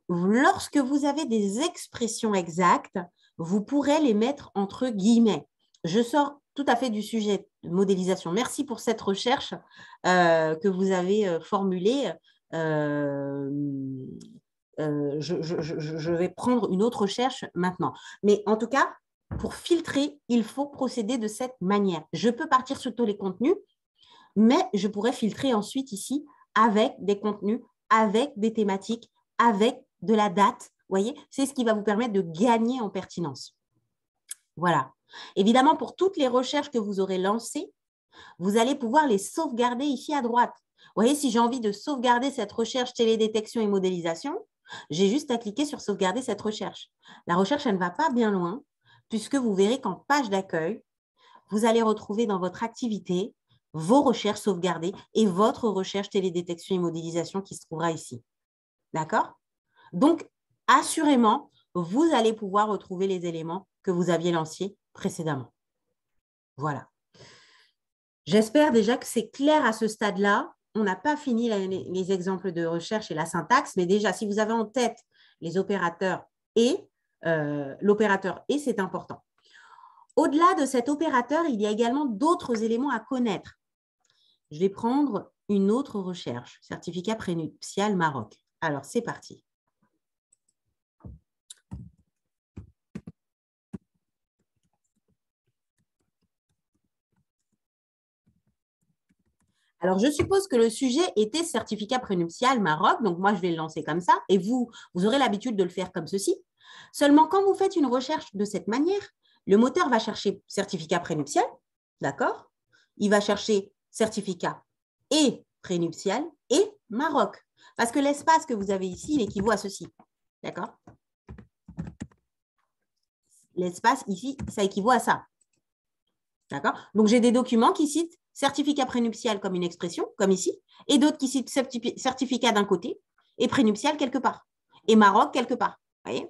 lorsque vous avez des expressions exactes, vous pourrez les mettre entre guillemets. Je sors tout à fait du sujet de modélisation. Merci pour cette recherche que vous avez formulée. Je vais prendre une autre recherche maintenant. Mais en tout cas, pour filtrer, il faut procéder de cette manière. Je peux partir sur tous les contenus, mais je pourrais filtrer ensuite ici avec des contenus, avec des thématiques, avec de la date. Vous voyez, c'est ce qui va vous permettre de gagner en pertinence. Voilà. Évidemment, pour toutes les recherches que vous aurez lancées, vous allez pouvoir les sauvegarder ici à droite. Vous voyez, si j'ai envie de sauvegarder cette recherche télédétection et modélisation, j'ai juste à cliquer sur sauvegarder cette recherche. La recherche, elle ne va pas bien loin, puisque vous verrez qu'en page d'accueil, vous allez retrouver dans votre activité vos recherches sauvegardées et votre recherche télédétection et modélisation qui se trouvera ici. D'accord? Donc, assurément, vous allez pouvoir retrouver les éléments que vous aviez lancés précédemment. Voilà. J'espère déjà que c'est clair à ce stade-là. On n'a pas fini les exemples de recherche et la syntaxe, mais déjà, si vous avez en tête les opérateurs « et », l'opérateur et, c'est important. Au-delà de cet opérateur, il y a également d'autres éléments à connaître. Je vais prendre une autre recherche, certificat prénuptial Maroc. Alors, c'est parti. Alors, je suppose que le sujet était certificat prénuptial Maroc. Donc, moi, je vais le lancer comme ça. Et vous aurez l'habitude de le faire comme ceci. Seulement, quand vous faites une recherche de cette manière, le moteur va chercher certificat prénuptial, d'accord? Il va chercher certificat et prénuptial et Maroc. Parce que l'espace que vous avez ici, il équivaut à ceci, d'accord? L'espace ici, ça équivaut à ça, d'accord? Donc, j'ai des documents qui citent certificat prénuptial comme une expression, comme ici, et d'autres qui citent certificat d'un côté et prénuptial quelque part, et Maroc quelque part. Voyez.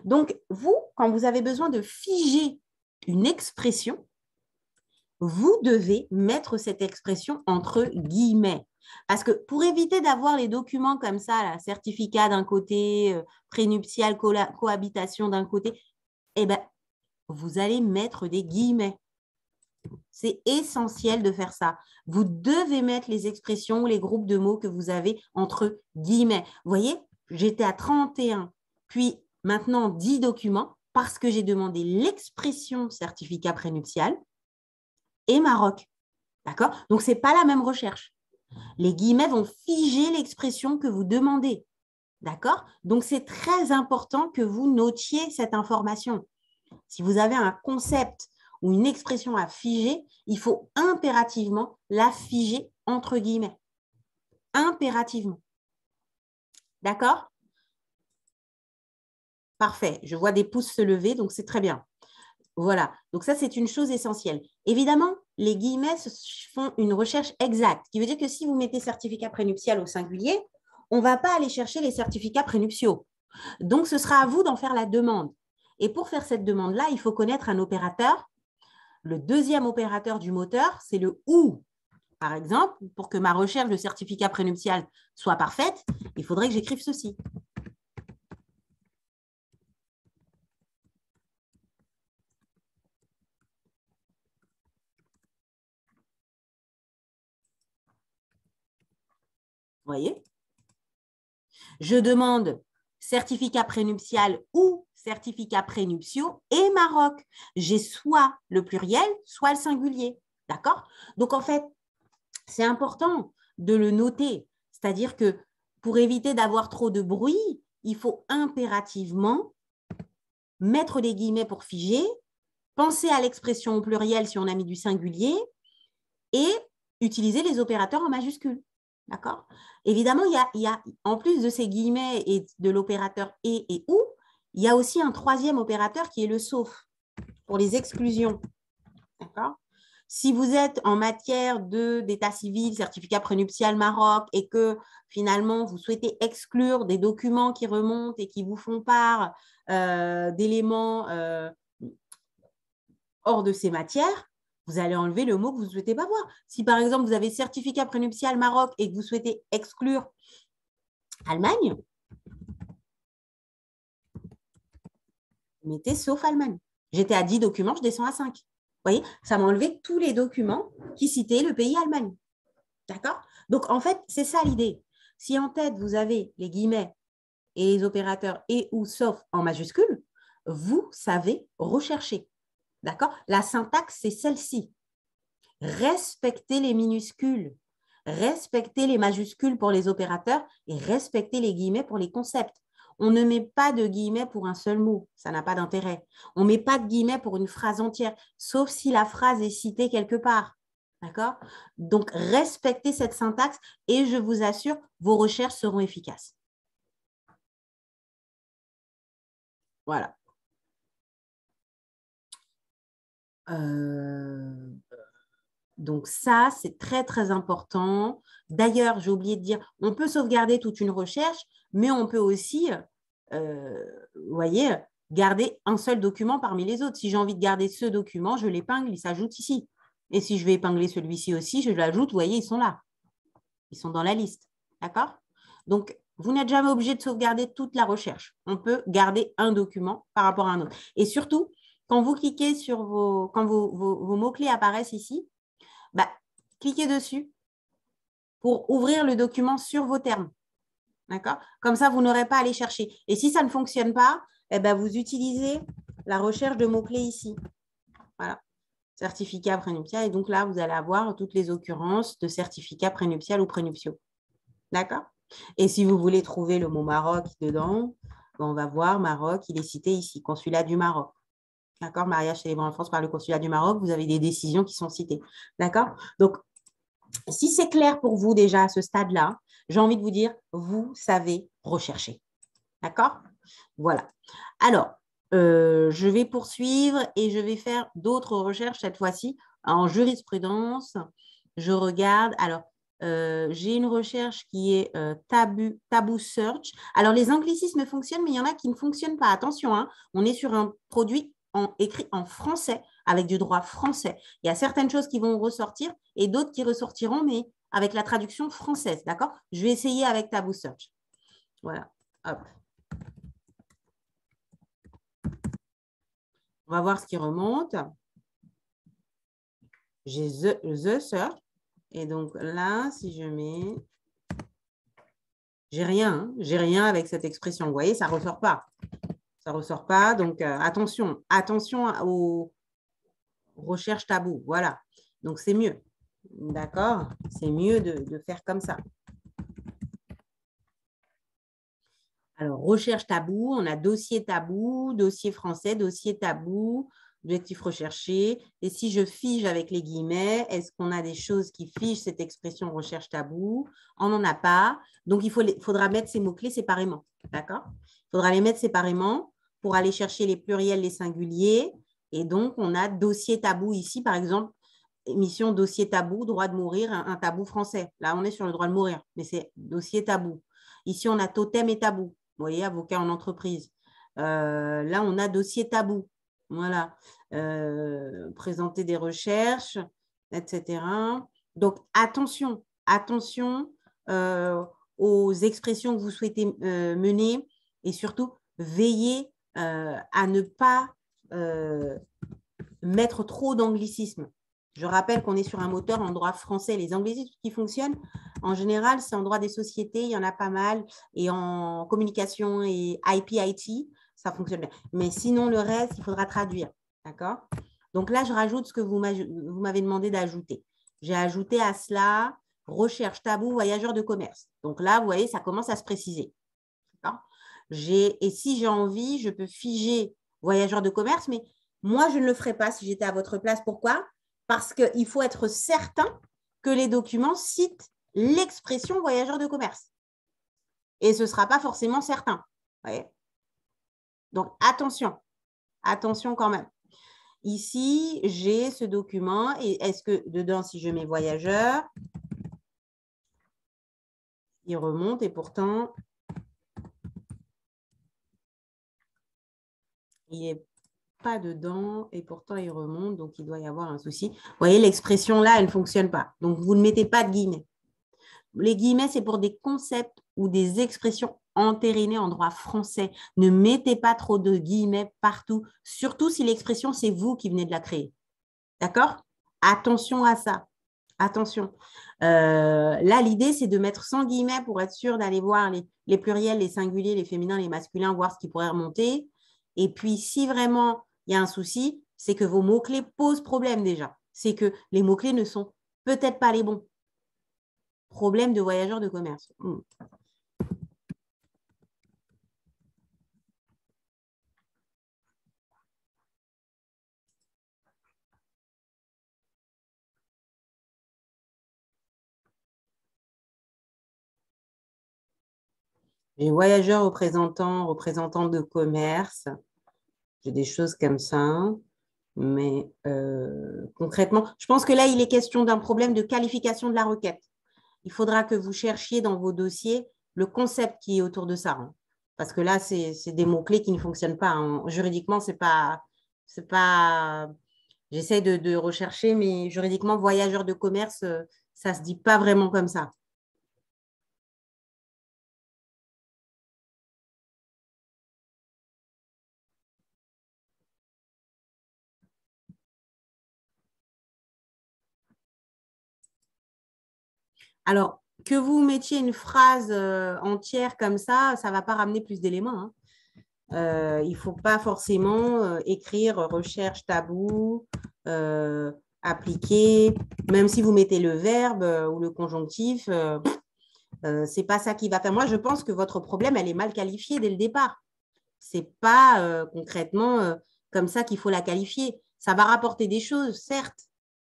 Donc, vous, quand vous avez besoin de figer une expression, vous devez mettre cette expression entre guillemets. Parce que pour éviter d'avoir les documents comme ça, là, certificat d'un côté, prénuptial, cohabitation d'un côté, eh ben, vous allez mettre des guillemets. C'est essentiel de faire ça. Vous devez mettre les expressions, les groupes de mots que vous avez entre guillemets. Vous voyez, j'étais à 31, puis maintenant 10 documents parce que j'ai demandé l'expression certificat prénuptial et Maroc. D'accord? Donc, ce n'est pas la même recherche. Les guillemets vont figer l'expression que vous demandez. D'accord? Donc, c'est très important que vous notiez cette information. Si vous avez un concept ou une expression à figer, il faut impérativement la figer entre guillemets. Impérativement. D'accord? Parfait. Je vois des pouces se lever, donc c'est très bien. Voilà. Donc ça, c'est une chose essentielle. Évidemment, les guillemets font une recherche exacte, ce qui veut dire que si vous mettez certificat prénuptial au singulier, on ne va pas aller chercher les certificats prénuptiaux. Donc, ce sera à vous d'en faire la demande. Et pour faire cette demande-là, il faut connaître un opérateur. Le deuxième opérateur du moteur, c'est le OU. Par exemple, pour que ma recherche de certificat prénuptial soit parfaite, il faudrait que j'écrive ceci. Vous voyez? Je demande certificat prénuptial ou certificat prénuptiaux et Maroc. J'ai soit le pluriel, soit le singulier. D'accord? Donc, en fait, c'est important de le noter. C'est-à-dire que pour éviter d'avoir trop de bruit, il faut impérativement mettre des guillemets pour figer, penser à l'expression au pluriel si on a mis du singulier et utiliser les opérateurs en majuscule. D'accord? Évidemment, il y a, en plus de ces guillemets et de l'opérateur et ou, il y a aussi un troisième opérateur qui est le sauf pour les exclusions. D'accord? Si vous êtes en matière d'état civil, certificat prénuptial Maroc, et que finalement vous souhaitez exclure des documents qui remontent et qui vous font part d'éléments hors de ces matières, vous allez enlever le mot que vous ne souhaitez pas voir. Si par exemple vous avez certificat prénuptial Maroc et que vous souhaitez exclure Allemagne, mettez sauf Allemagne. J'étais à 10 documents, je descends à 5. Vous voyez, ça m'a enlevé tous les documents qui citaient le pays Allemagne. D'accord? Donc, en fait, c'est ça l'idée. Si en tête, vous avez les guillemets et les opérateurs et ou sauf en majuscule, vous savez rechercher. D'accord? La syntaxe, c'est celle-ci. Respectez les minuscules, respectez les majuscules pour les opérateurs et respectez les guillemets pour les concepts. On ne met pas de guillemets pour un seul mot, ça n'a pas d'intérêt. On ne met pas de guillemets pour une phrase entière, sauf si la phrase est citée quelque part. D'accord? Donc, respectez cette syntaxe et je vous assure, vos recherches seront efficaces. Voilà. Donc ça, c'est très, très important. D'ailleurs, j'ai oublié de dire, on peut sauvegarder toute une recherche, mais on peut aussi, vous voyez, garder un seul document parmi les autres. Si j'ai envie de garder ce document, je l'épingle, il s'ajoute ici. Et si je vais épingler celui-ci aussi, je l'ajoute, vous voyez, ils sont là. Ils sont dans la liste. D'accord? Donc, Vous n'êtes jamais obligé de sauvegarder toute la recherche. On peut garder un document par rapport à un autre. Et surtout, quand vous cliquez sur quand vos mots-clés apparaissent ici, bah, cliquez dessus pour ouvrir le document sur vos termes. D'accord? Comme ça, vous n'aurez pas à aller chercher. Et si ça ne fonctionne pas, eh ben, vous utilisez la recherche de mots-clés ici. Voilà. Certificat prénuptial. Et donc là, vous allez avoir toutes les occurrences de certificat prénuptial ou prénuptiaux. D'accord? Et si vous voulez trouver le mot Maroc dedans, on va voir Maroc, il est cité ici, consulat du Maroc. D'accord? Mariage célébré en France par le consulat du Maroc, vous avez des décisions qui sont citées. D'accord? Donc, si c'est clair pour vous déjà à ce stade-là, j'ai envie de vous dire, vous savez rechercher. D'accord? Voilà. Alors, je vais poursuivre et je vais faire d'autres recherches cette fois-ci en jurisprudence. Je regarde. Alors, j'ai une recherche qui est taboo search. Alors, les anglicismes fonctionnent, mais il y en a qui ne fonctionnent pas. Attention, hein, on est sur un produit écrit en français, avec du droit français. Il y a certaines choses qui vont ressortir et d'autres qui ressortiront, mais avec la traduction française. D'accord? Je vais essayer avec taboo search. Voilà. Hop. On va voir ce qui remonte. J'ai the search. Et donc là, si je mets... J'ai rien. Hein, j'ai rien avec cette expression. Vous voyez, ça ne ressort pas. Ça ne ressort pas. Donc, attention. Attention aux recherches tabous. Voilà. Donc, c'est mieux. D'accord? C'est mieux de faire comme ça. Alors, recherche tabou, on a dossier tabou, dossier français, dossier tabou, objectif recherché. Et si je fige avec les guillemets, est-ce qu'on a des choses qui figent cette expression recherche tabou? On n'en a pas. Donc, il faudra mettre ces mots-clés séparément. D'accord? Il faudra les mettre séparément pour aller chercher les pluriels, les singuliers. Et donc, on a dossier tabou ici, par exemple, émission dossier tabou, droit de mourir, un tabou français. Là, on est sur le droit de mourir, mais c'est dossier tabou. Ici, on a totem et tabou. Vous voyez, avocat en entreprise. Là, on a dossier tabou. Voilà. Présenter des recherches, etc. Donc, attention, attention aux expressions que vous souhaitez mener et surtout, veillez à ne pas mettre trop d'anglicisme. Je rappelle qu'on est sur un moteur en droit français. Les anglicismes qui fonctionnent, en général, c'est en droit des sociétés, il y en a pas mal. Et en communication et IP-IT, ça fonctionne bien. Mais sinon, le reste, il faudra traduire. D'accord? Donc là, je rajoute ce que vous m'avez demandé d'ajouter. J'ai ajouté à cela recherche tabou voyageur de commerce. Donc là, vous voyez, ça commence à se préciser. Et si j'ai envie, je peux figer voyageur de commerce, mais moi, je ne le ferai pas si j'étais à votre place. Pourquoi? Parce qu'il faut être certain que les documents citent l'expression voyageur de commerce. Et ce ne sera pas forcément certain. Ouais. Donc, attention. Attention quand même. Ici, j'ai ce document. Et est-ce que dedans, si je mets voyageur, il remonte et pourtant, il n'est pas dedans et pourtant il remonte, donc il doit y avoir un souci. Vous voyez, l'expression là, elle ne fonctionne pas. Donc, vous ne mettez pas de guillemets. Les guillemets, c'est pour des concepts ou des expressions entérinées en droit français. Ne mettez pas trop de guillemets partout, surtout si l'expression, c'est vous qui venez de la créer. D'accord? Attention à ça. Attention. Là, l'idée, c'est de mettre sans guillemets pour être sûr d'aller voir les pluriels, les singuliers, les féminins, les masculins, voir ce qui pourrait remonter. Et puis, si vraiment il y a un souci, c'est que vos mots-clés posent problème déjà. C'est que les mots-clés ne sont peut-être pas les bons. Problème de voyageurs de commerce. J'ai voyageurs représentants de commerce. J'ai des choses comme ça. Mais concrètement, je pense que là, il est question d'un problème de qualification de la requête. Il faudra que vous cherchiez dans vos dossiers le concept qui est autour de ça. Hein. Parce que là, c'est des mots-clés qui ne fonctionnent pas. Hein. Juridiquement, c'est pas. J'essaie de rechercher, mais juridiquement, voyageur de commerce, ça ne se dit pas vraiment comme ça. Alors, que vous mettiez une phrase entière comme ça ne va pas ramener plus d'éléments, hein. Il ne faut pas forcément écrire recherche tabou, appliquer, même si vous mettez le verbe ou le conjonctif, ce n'est pas ça qui va faire. Moi, je pense que votre problème, elle est mal qualifiée dès le départ. Ce n'est pas concrètement comme ça qu'il faut la qualifier. Ça va rapporter des choses, certes.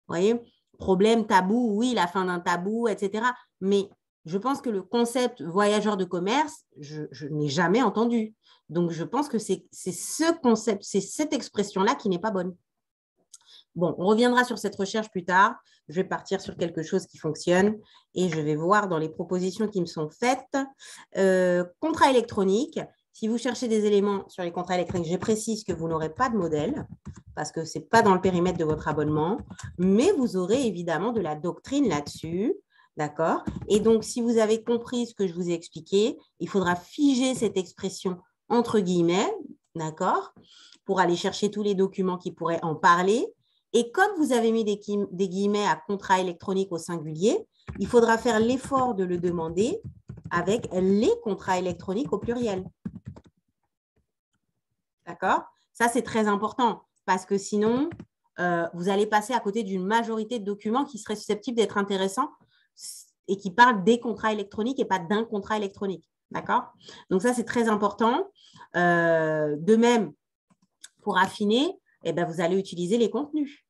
Vous voyez, problème, tabou, oui, la fin d'un tabou, etc. Mais je pense que le concept voyageur de commerce, je n'ai jamais entendu. Donc, je pense que c'est ce concept, c'est cette expression-là qui n'est pas bonne. Bon, on reviendra sur cette recherche plus tard. Je vais partir sur quelque chose qui fonctionne et je vais voir dans les propositions qui me sont faites. Contrat électronique. Si vous cherchez des éléments sur les contrats électroniques, je précise que vous n'aurez pas de modèle parce que ce n'est pas dans le périmètre de votre abonnement, mais vous aurez évidemment de la doctrine là-dessus. D'accord? Et donc, si vous avez compris ce que je vous ai expliqué, il faudra figer cette expression entre guillemets, d'accord? Pour aller chercher tous les documents qui pourraient en parler. Et comme vous avez mis des guillemets à contrat électronique au singulier, il faudra faire l'effort de le demander avec les contrats électroniques au pluriel. D'accord? Ça, c'est très important parce que sinon, vous allez passer à côté d'une majorité de documents qui seraient susceptibles d'être intéressants et qui parlent des contrats électroniques et pas d'un contrat électronique. D'accord? Donc, ça, c'est très important. De même, pour affiner, eh ben, vous allez utiliser les contenus.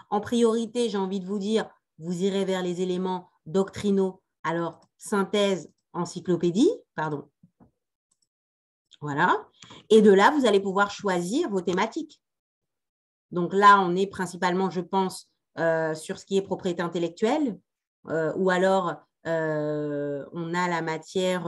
En priorité, j'ai envie de vous dire, vous irez vers les éléments doctrinaux. Alors, synthèse, encyclopédie, pardon. Voilà. Et de là, vous allez pouvoir choisir vos thématiques. Donc là, on est principalement, je pense, sur ce qui est propriété intellectuelle ou alors on a la matière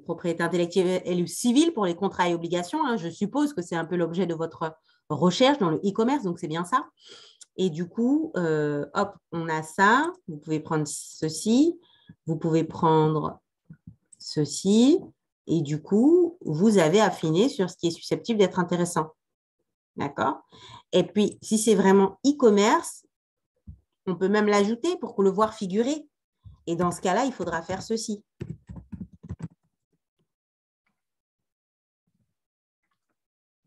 propriété intellectuelle et civile pour les contrats et obligations. Hein. Je suppose que c'est un peu l'objet de votre recherche dans le e-commerce, donc c'est bien ça. Et du coup, hop, on a ça. Vous pouvez prendre ceci. Vous pouvez prendre ceci. Et du coup, vous avez affiné sur ce qui est susceptible d'être intéressant. D'accord? Et puis, si c'est vraiment e-commerce, on peut même l'ajouter pour le voir figurer. Et dans ce cas-là, il faudra faire ceci.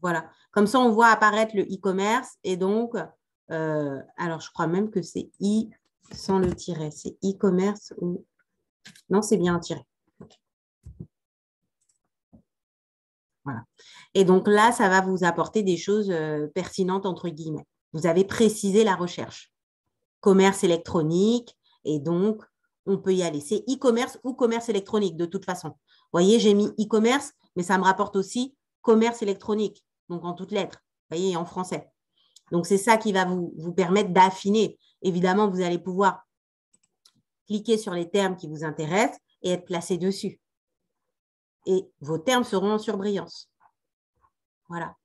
Voilà. Comme ça, on voit apparaître le e-commerce. Et donc, alors, je crois même que c'est i sans le tiret. C'est e-commerce ou… Non, c'est bien un tiret. Voilà. Et donc là, ça va vous apporter des choses pertinentes, entre guillemets. Vous avez précisé la recherche. Commerce électronique, et donc, on peut y aller. C'est e-commerce ou commerce électronique, de toute façon. Vous voyez, j'ai mis e-commerce, mais ça me rapporte aussi commerce électronique, donc en toutes lettres, vous voyez, en français. Donc, c'est ça qui va vous permettre d'affiner. Évidemment, vous allez pouvoir cliquer sur les termes qui vous intéressent et être placé dessus. Et vos termes seront en surbrillance. Voilà.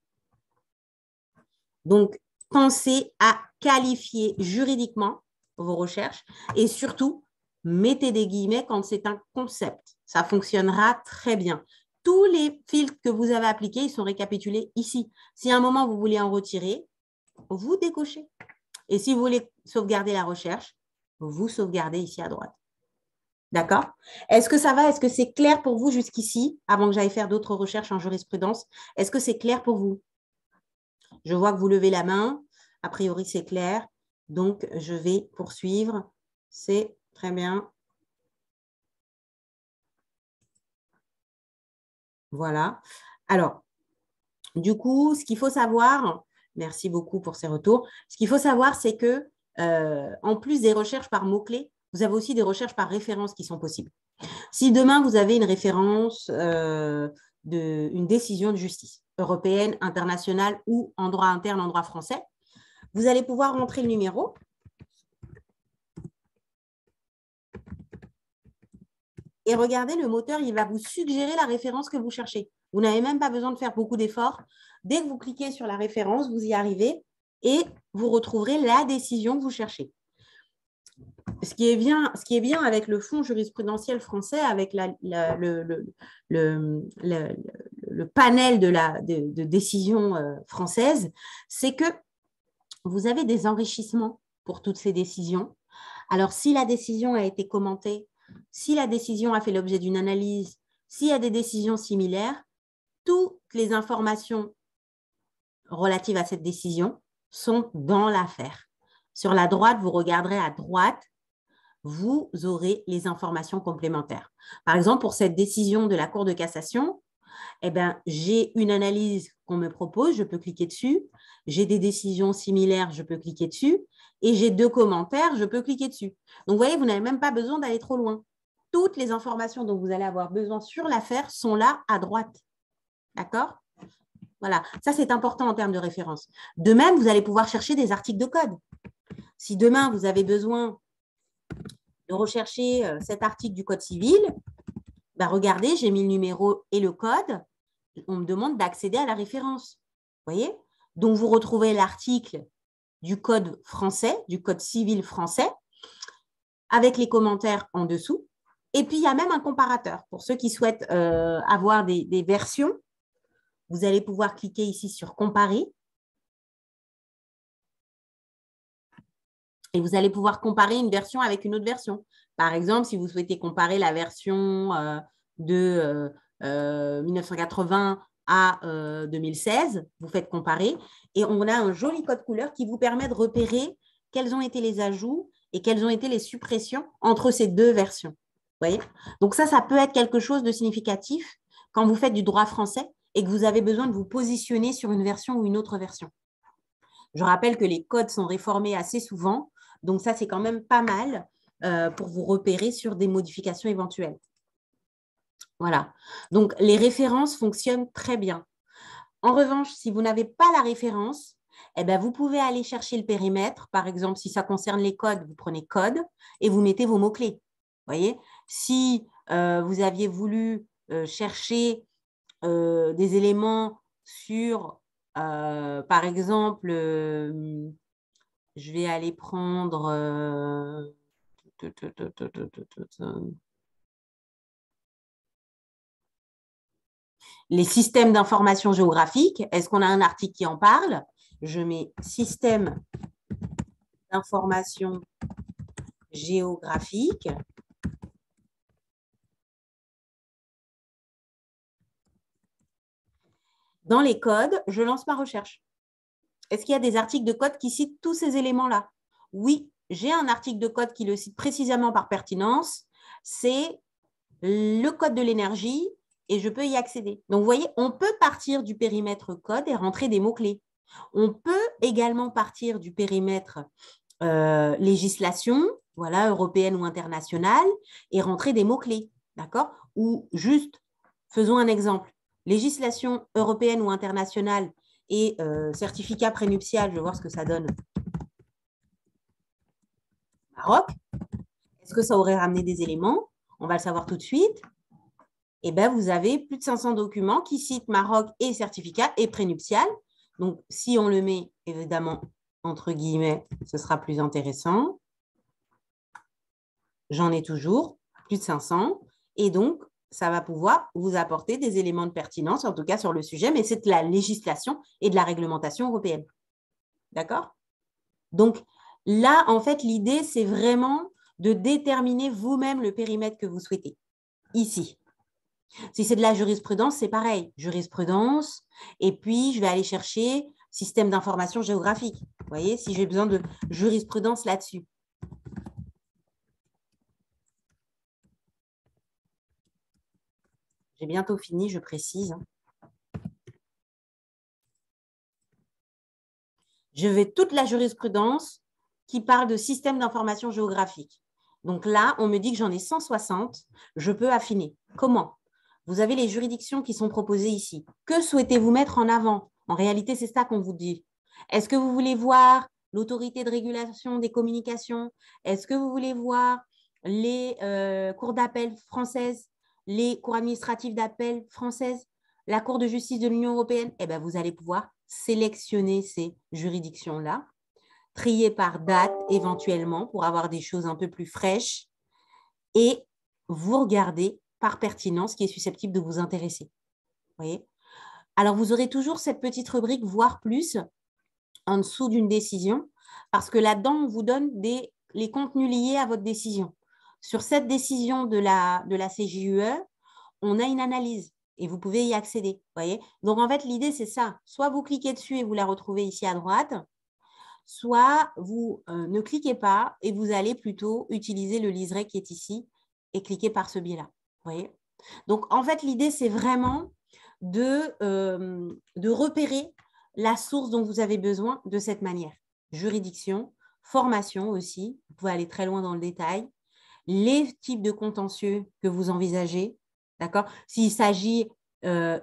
Donc, pensez à qualifier juridiquement vos recherches et surtout, mettez des guillemets quand c'est un concept. Ça fonctionnera très bien. Tous les filtres que vous avez appliqués, ils sont récapitulés ici. Si à un moment, vous voulez en retirer, vous décochez. Et si vous voulez sauvegarder la recherche, vous sauvegardez ici à droite. D'accord? Est-ce que ça va? Est-ce que c'est clair pour vous jusqu'ici, avant que j'aille faire d'autres recherches en jurisprudence? Est-ce que c'est clair pour vous? Je vois que vous levez la main. A priori, c'est clair. Donc, je vais poursuivre. C'est très bien. Voilà. Alors, du coup, ce qu'il faut savoir, merci beaucoup pour ces retours. Ce qu'il faut savoir, c'est que en plus des recherches par mots-clés, vous avez aussi des recherches par référence qui sont possibles. Si demain, vous avez une référence d'une décision de justice européenne, internationale ou en droit interne, en droit français, vous allez pouvoir rentrer le numéro. Et regardez, le moteur, il va vous suggérer la référence que vous cherchez. Vous n'avez même pas besoin de faire beaucoup d'efforts. Dès que vous cliquez sur la référence, vous y arrivez et vous retrouverez la décision que vous cherchez. Ce qui est bien avec le fonds jurisprudentiel français, avec le panel de décisions françaises, c'est que vous avez des enrichissements pour toutes ces décisions Alors, si la décision a été commentée, si la décision a fait l'objet d'une analyse, s'il y a des décisions similaires, toutes les informations relatives à cette décision sont dans l'affaire. Sur la droite, vous regarderez à droite, vous aurez les informations complémentaires. Par exemple, pour cette décision de la Cour de cassation, eh ben, j'ai une analyse qu'on me propose, je peux cliquer dessus. J'ai des décisions similaires, je peux cliquer dessus. Et j'ai 2 commentaires, je peux cliquer dessus. Donc, vous voyez, vous n'avez même pas besoin d'aller trop loin. Toutes les informations dont vous allez avoir besoin sur l'affaire sont là à droite. D'accord? Voilà, ça c'est important en termes de référence. De même, vous allez pouvoir chercher des articles de code. Si demain, vous avez besoin de rechercher cet article du Code civil, ben regardez, j'ai mis le numéro et le code. On me demande d'accéder à la référence. Vous voyez? Donc, vous retrouvez l'article du Code français, du Code civil français, avec les commentaires en dessous. Et puis, il y a même un comparateur. Pour ceux qui souhaitent avoir des versions, vous allez pouvoir cliquer ici sur « Comparer ». Et vous allez pouvoir comparer une version avec une autre version. Par exemple, si vous souhaitez comparer la version de 1980 à 2016, vous faites comparer. Et on a un joli code couleur qui vous permet de repérer quels ont été les ajouts et quelles ont été les suppressions entre ces 2 versions. Vous voyez? Donc ça peut être quelque chose de significatif quand vous faites du droit français et que vous avez besoin de vous positionner sur une version ou une autre version. Je rappelle que les codes sont réformés assez souvent, donc ça, c'est quand même pas mal pour vous repérer sur des modifications éventuelles. Voilà. Donc, les références fonctionnent très bien. En revanche, si vous n'avez pas la référence, eh bien, vous pouvez aller chercher le périmètre. Par exemple, si ça concerne les codes, vous prenez code et vous mettez vos mots-clés. Vous voyez? Si vous aviez voulu chercher des éléments sur, par exemple, je vais aller prendre les systèmes d'information géographique. Est-ce qu'on a un article qui en parle? Je mets système d'information géographique. Dans les codes, je lance ma recherche. Est-ce qu'il y a des articles de code qui citent tous ces éléments-là? Oui, j'ai un article de code qui le cite précisément par pertinence. C'est le code de l'énergie et je peux y accéder. Donc, vous voyez, on peut partir du périmètre code et rentrer des mots-clés. On peut également partir du périmètre législation, voilà, européenne ou internationale, et rentrer des mots-clés, d'accord? Ou juste, faisons un exemple, législation européenne ou internationale et certificat prénuptial, je vais voir ce que ça donne. Maroc, est-ce que ça aurait ramené des éléments? On va le savoir tout de suite. Eh bien, vous avez plus de 500 documents qui citent Maroc et certificat et prénuptial. Donc, si on le met, évidemment, entre guillemets, ce sera plus intéressant. J'en ai toujours plus de 500. Et donc, ça va pouvoir vous apporter des éléments de pertinence, en tout cas sur le sujet, mais c'est de la législation et de la réglementation européenne. D'accord? Donc, là, en fait, l'idée, c'est vraiment de déterminer vous-même le périmètre que vous souhaitez. Ici. Si c'est de la jurisprudence, c'est pareil. Jurisprudence, et puis je vais aller chercher système d'information géographique. Vous voyez, si j'ai besoin de jurisprudence là-dessus. J'ai bientôt fini, je précise. Je vais toute la jurisprudence qui parle de système d'information géographique. Donc là, on me dit que j'en ai 160. Je peux affiner. Comment? Vous avez les juridictions qui sont proposées ici. Que souhaitez-vous mettre en avant? En réalité, c'est ça qu'on vous dit. Est-ce que vous voulez voir l'autorité de régulation des communications? Est-ce que vous voulez voir les cours d'appel françaises, les cours administratives d'appel françaises, la Cour de justice de l'Union européenne? Eh bien, vous allez pouvoir sélectionner ces juridictions-là, trier par date éventuellement pour avoir des choses un peu plus fraîches et vous regardez par pertinence qui est susceptible de vous intéresser. Vous voyez? Alors, vous aurez toujours cette petite rubrique « Voir plus » en dessous d'une décision parce que là-dedans, on vous donne des les contenus liés à votre décision. Sur cette décision de la CJUE, on a une analyse et vous pouvez y accéder. Voyez. Donc, en fait, l'idée, c'est ça. Soit vous cliquez dessus et vous la retrouvez ici à droite, soit vous ne cliquez pas et vous allez plutôt utiliser le liseré qui est ici et cliquer par ce biais-là. Voyez. Donc, en fait, l'idée, c'est vraiment de repérer la source dont vous avez besoin de cette manière. Juridiction, formation aussi, vous pouvez aller très loin dans le détail, les types de contentieux que vous envisagez, d'accord? S'il s'agit disons,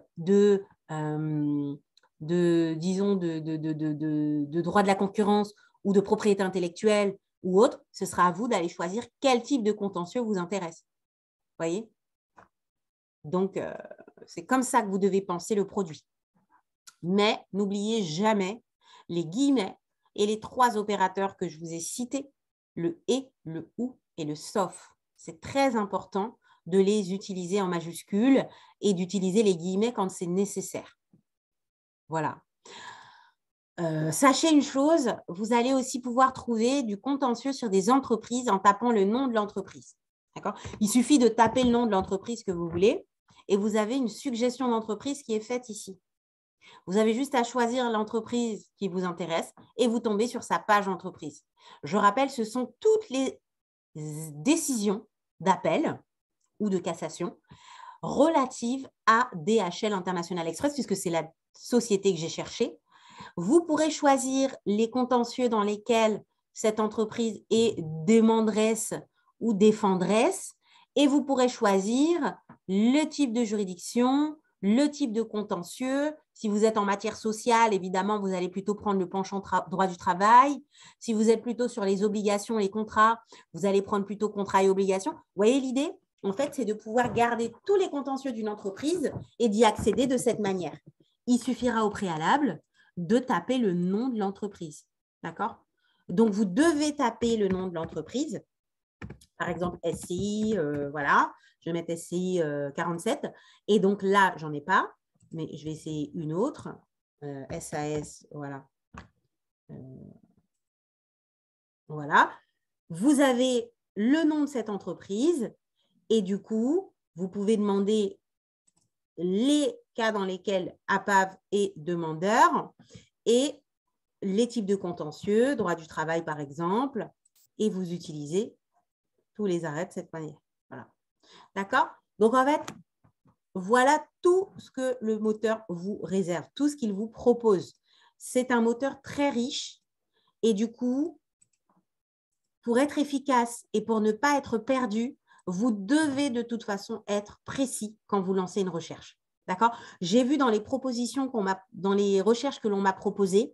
de droit de la concurrence ou de propriété intellectuelle ou autre, ce sera à vous d'aller choisir quel type de contentieux vous intéresse. Vous voyez? Donc, c'est comme ça que vous devez penser le produit. Mais n'oubliez jamais les guillemets et les 3 opérateurs que je vous ai cités, le « et », le « ou » et le « sauf ». C'est très important de les utiliser en majuscules et d'utiliser les guillemets quand c'est nécessaire. Voilà. Sachez une chose, vous allez aussi pouvoir trouver du contentieux sur des entreprises en tapant le nom de l'entreprise. Il suffit de taper le nom de l'entreprise que vous voulez et vous avez une suggestion d'entreprise qui est faite ici. Vous avez juste à choisir l'entreprise qui vous intéresse et vous tombez sur sa page entreprise. Je rappelle, ce sont toutes les décisions d'appel ou de cassation relatives à DHL International Express, puisque c'est la société que j'ai cherchée. Vous pourrez choisir les contentieux dans lesquels cette entreprise est demanderesse ou défendresse et vous pourrez choisir le type de juridiction, le type de contentieux. Si vous êtes en matière sociale, évidemment, vous allez plutôt prendre le penchant droit du travail. Si vous êtes plutôt sur les obligations et les contrats, vous allez prendre plutôt contrat et obligations. Vous voyez l'idée? En fait, c'est de pouvoir garder tous les contentieux d'une entreprise et d'y accéder de cette manière. Il suffira au préalable de taper le nom de l'entreprise. D'accord? Donc, vous devez taper le nom de l'entreprise. Par exemple, SCI, voilà. Je vais mettre SCI 47. Et donc là, j'en ai pas, mais je vais essayer une autre. SAS, voilà. Voilà. Vous avez le nom de cette entreprise et du coup, vous pouvez demander les cas dans lesquels APAV est demandeur et les types de contentieux, droit du travail par exemple, et vous utilisez tous les arrêts de cette manière. Voilà. D'accord? Donc en fait, voilà tout ce que le moteur vous réserve, tout ce qu'il vous propose. C'est un moteur très riche et du coup, pour être efficace et pour ne pas être perdu, vous devez de toute façon être précis quand vous lancez une recherche. D'accord? J'ai vu dans les propositions dans les recherches que l'on m'a proposées,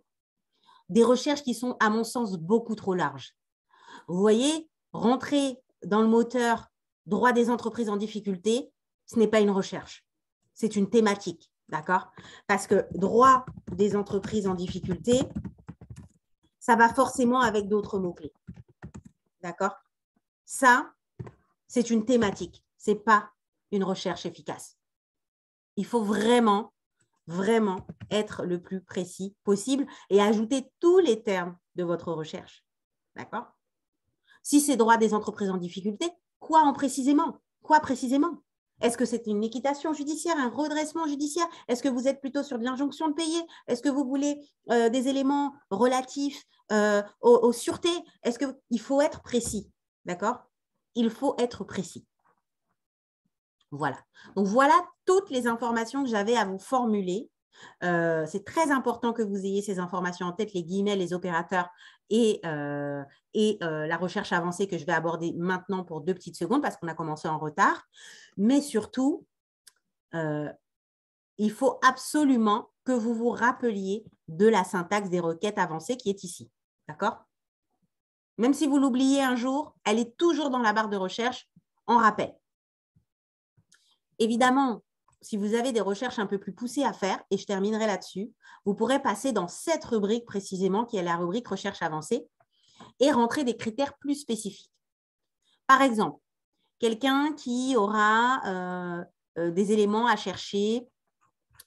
des recherches qui sont, à mon sens, beaucoup trop larges. Vous voyez, rentrer dans le moteur droit des entreprises en difficulté, ce n'est pas une recherche, c'est une thématique, d'accord? Parce que droit des entreprises en difficulté, ça va forcément avec d'autres mots-clés, d'accord? Ça, c'est une thématique, ce n'est pas une recherche efficace. Il faut vraiment, vraiment être le plus précis possible et ajouter tous les termes de votre recherche, d'accord? Si c'est droit des entreprises en difficulté, quoi précisément? Est-ce que c'est une liquidation judiciaire, un redressement judiciaire? Est-ce que vous êtes plutôt sur de l'injonction de payer? Est-ce que vous voulez des éléments relatifs aux sûretés? Il faut être précis, d'accord? Il faut être précis. Voilà. Donc, voilà toutes les informations que j'avais à vous formuler. C'est très important que vous ayez ces informations en tête, les guillemets, les opérateurs et la recherche avancée que je vais aborder maintenant pour 2 petites secondes parce qu'on a commencé en retard. Mais surtout, il faut absolument que vous vous rappeliez de la syntaxe des requêtes avancées qui est ici. D'accord? Même si vous l'oubliez un jour, elle est toujours dans la barre de recherche en rappel. Évidemment, si vous avez des recherches un peu plus poussées à faire, et je terminerai là-dessus, vous pourrez passer dans cette rubrique précisément, qui est la rubrique recherche avancée, et rentrer des critères plus spécifiques. Par exemple, quelqu'un qui aura des éléments à chercher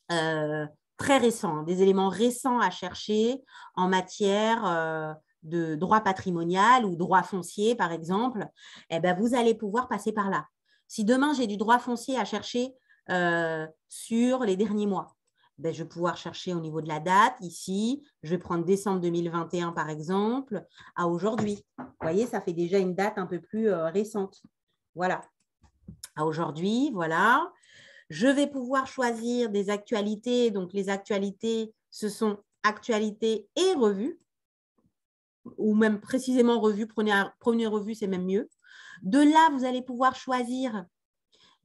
très récents, des éléments récents à chercher en matière de droit patrimonial ou droit foncier, par exemple, eh ben, vous allez pouvoir passer par là. Si demain, j'ai du droit foncier à chercher sur les derniers mois, ben, je vais pouvoir chercher au niveau de la date. Ici, je vais prendre décembre 2021, par exemple, à aujourd'hui. Vous voyez, ça fait déjà une date un peu plus récente. Voilà. À aujourd'hui, voilà. Je vais pouvoir choisir des actualités. Donc, les actualités, ce sont actualités et revues, ou même précisément revues. Prenez revue, c'est même mieux. De là, vous allez pouvoir choisir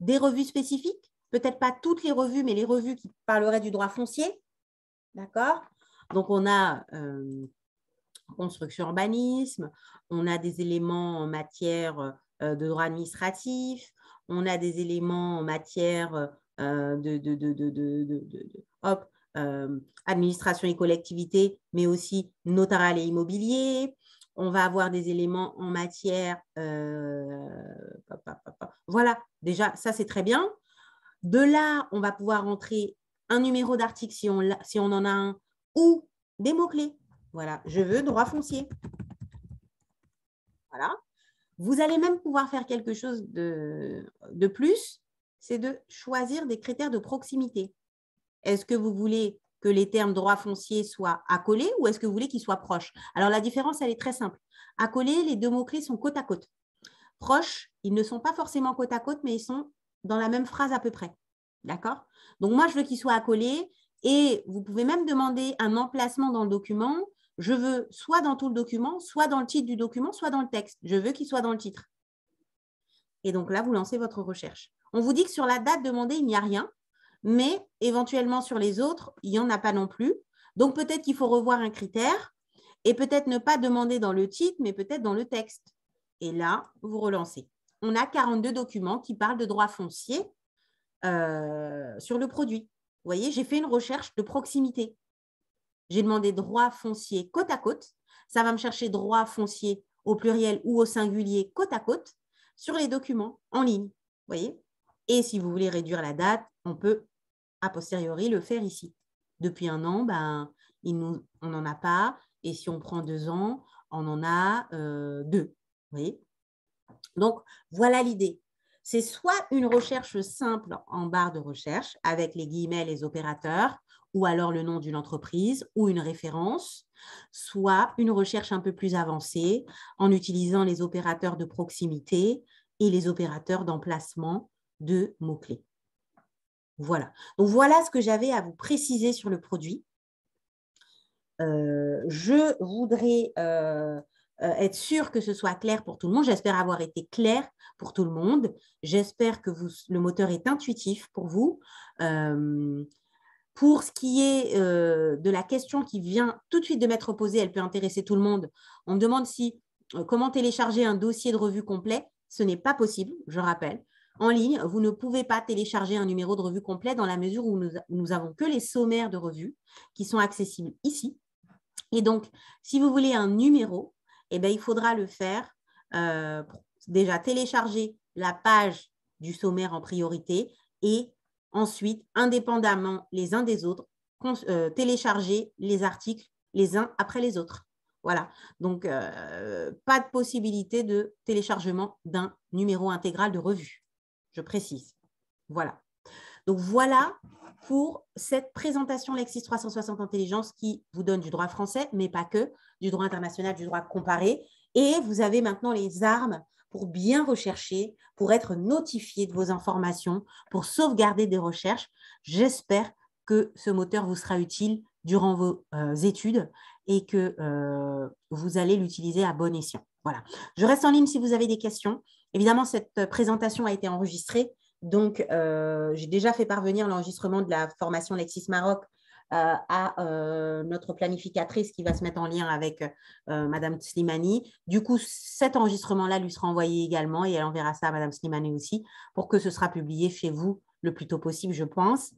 des revues spécifiques. Peut-être pas toutes les revues, mais les revues qui parleraient du droit foncier. D'accord? Donc, on a construction urbanisme, on a des éléments en matière de droit administratif, on a des éléments en matière administration et collectivité, mais aussi notarial et immobilier. On va avoir des éléments en matière… voilà, déjà, ça, c'est très bien. De là, on va pouvoir entrer un numéro d'article si on en a un, ou des mots-clés. Voilà, je veux droit foncier. Voilà. Vous allez même pouvoir faire quelque chose de plus, c'est de choisir des critères de proximité. Est-ce que vous voulez que les termes droit foncier soient accolés ou est-ce que vous voulez qu'ils soient proches? Alors, la différence, elle est très simple. Accolés, les deux mots-clés sont côte à côte. Proches, ils ne sont pas forcément côte à côte, mais ils sont dans la même phrase à peu près. D'accord? Donc, moi, je veux qu'ils soient accolés et vous pouvez même demander un emplacement dans le document. Je veux soit dans tout le document, soit dans le titre du document, soit dans le texte. Je veux qu'il soit dans le titre. Et donc là, vous lancez votre recherche. On vous dit que sur la date demandée, il n'y a rien, mais éventuellement sur les autres, il n'y en a pas non plus. Donc peut-être qu'il faut revoir un critère et peut-être ne pas demander dans le titre, mais peut-être dans le texte. Et là, vous relancez. On a 42 documents qui parlent de droit foncier sur le produit. Vous voyez, j'ai fait une recherche de proximité. J'ai demandé droit foncier côte à côte. Ça va me chercher droit foncier au pluriel ou au singulier côte à côte sur les documents en ligne. Vous voyez? Et si vous voulez réduire la date, on peut a posteriori le faire ici. Depuis un an, ben, on n'en a pas. Et si on prend 2 ans, on en a 2. Vous voyez? Donc, voilà l'idée. C'est soit une recherche simple en barre de recherche avec les guillemets, les opérateurs, ou alors le nom d'une entreprise ou une référence, soit une recherche un peu plus avancée en utilisant les opérateurs de proximité et les opérateurs d'emplacement de mots-clés. Voilà. Donc, voilà ce que j'avais à vous préciser sur le produit. Je voudrais être sûre que ce soit clair pour tout le monde. J'espère avoir été clair pour tout le monde. J'espère que le moteur est intuitif pour vous. Pour ce qui est de la question qui vient tout de suite de m'être posée, elle peut intéresser tout le monde. On me demande comment télécharger un dossier de revue complet. Ce n'est pas possible, je rappelle. En ligne, vous ne pouvez pas télécharger un numéro de revue complet dans la mesure où nous avons que les sommaires de revue qui sont accessibles ici. Et donc, si vous voulez un numéro, eh bien, il faudra le faire déjà télécharger la page du sommaire en priorité et ensuite, indépendamment les uns des autres, télécharger les articles les uns après les autres. Voilà, donc pas de possibilité de téléchargement d'un numéro intégral de revue, je précise. Voilà. Donc, voilà pour cette présentation Lexis 360 Intelligence qui vous donne du droit français, mais pas que, du droit international, du droit comparé. Et vous avez maintenant les armes pour bien rechercher, pour être notifié de vos informations, pour sauvegarder des recherches. J'espère que ce moteur vous sera utile durant vos études et que vous allez l'utiliser à bon escient. Voilà. Je reste en ligne si vous avez des questions. Évidemment, cette présentation a été enregistrée. Donc, j'ai déjà fait parvenir l'enregistrement de la formation Lexis Maroc à notre planificatrice qui va se mettre en lien avec Madame Slimani. Du coup, cet enregistrement-là lui sera envoyé également et elle enverra ça à Madame Slimani aussi pour que ce sera publié chez vous le plus tôt possible, je pense.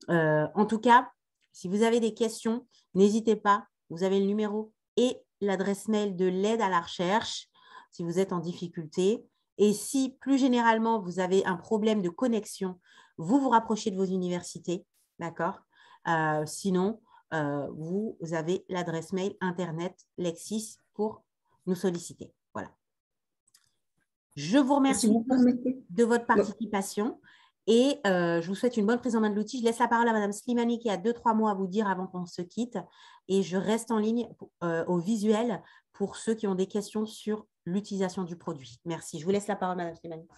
En tout cas, si vous avez des questions, n'hésitez pas. Vous avez le numéro et l'adresse mail de l'aide à la recherche si vous êtes en difficulté. Et si, plus généralement, vous avez un problème de connexion, vous vous rapprochez de vos universités, d'accord? Sinon, vous avez l'adresse mail internet Lexis pour nous solliciter. Voilà. Je vous remercie Si vous permettez. de votre participation et je vous souhaite une bonne prise en main de l'outil. Je laisse la parole à Madame Slimani qui a 2-3 mots à vous dire avant qu'on se quitte et je reste en ligne au visuel pour ceux qui ont des questions sur l'utilisation du produit. Merci. Je vous laisse la parole, Madame Slimani.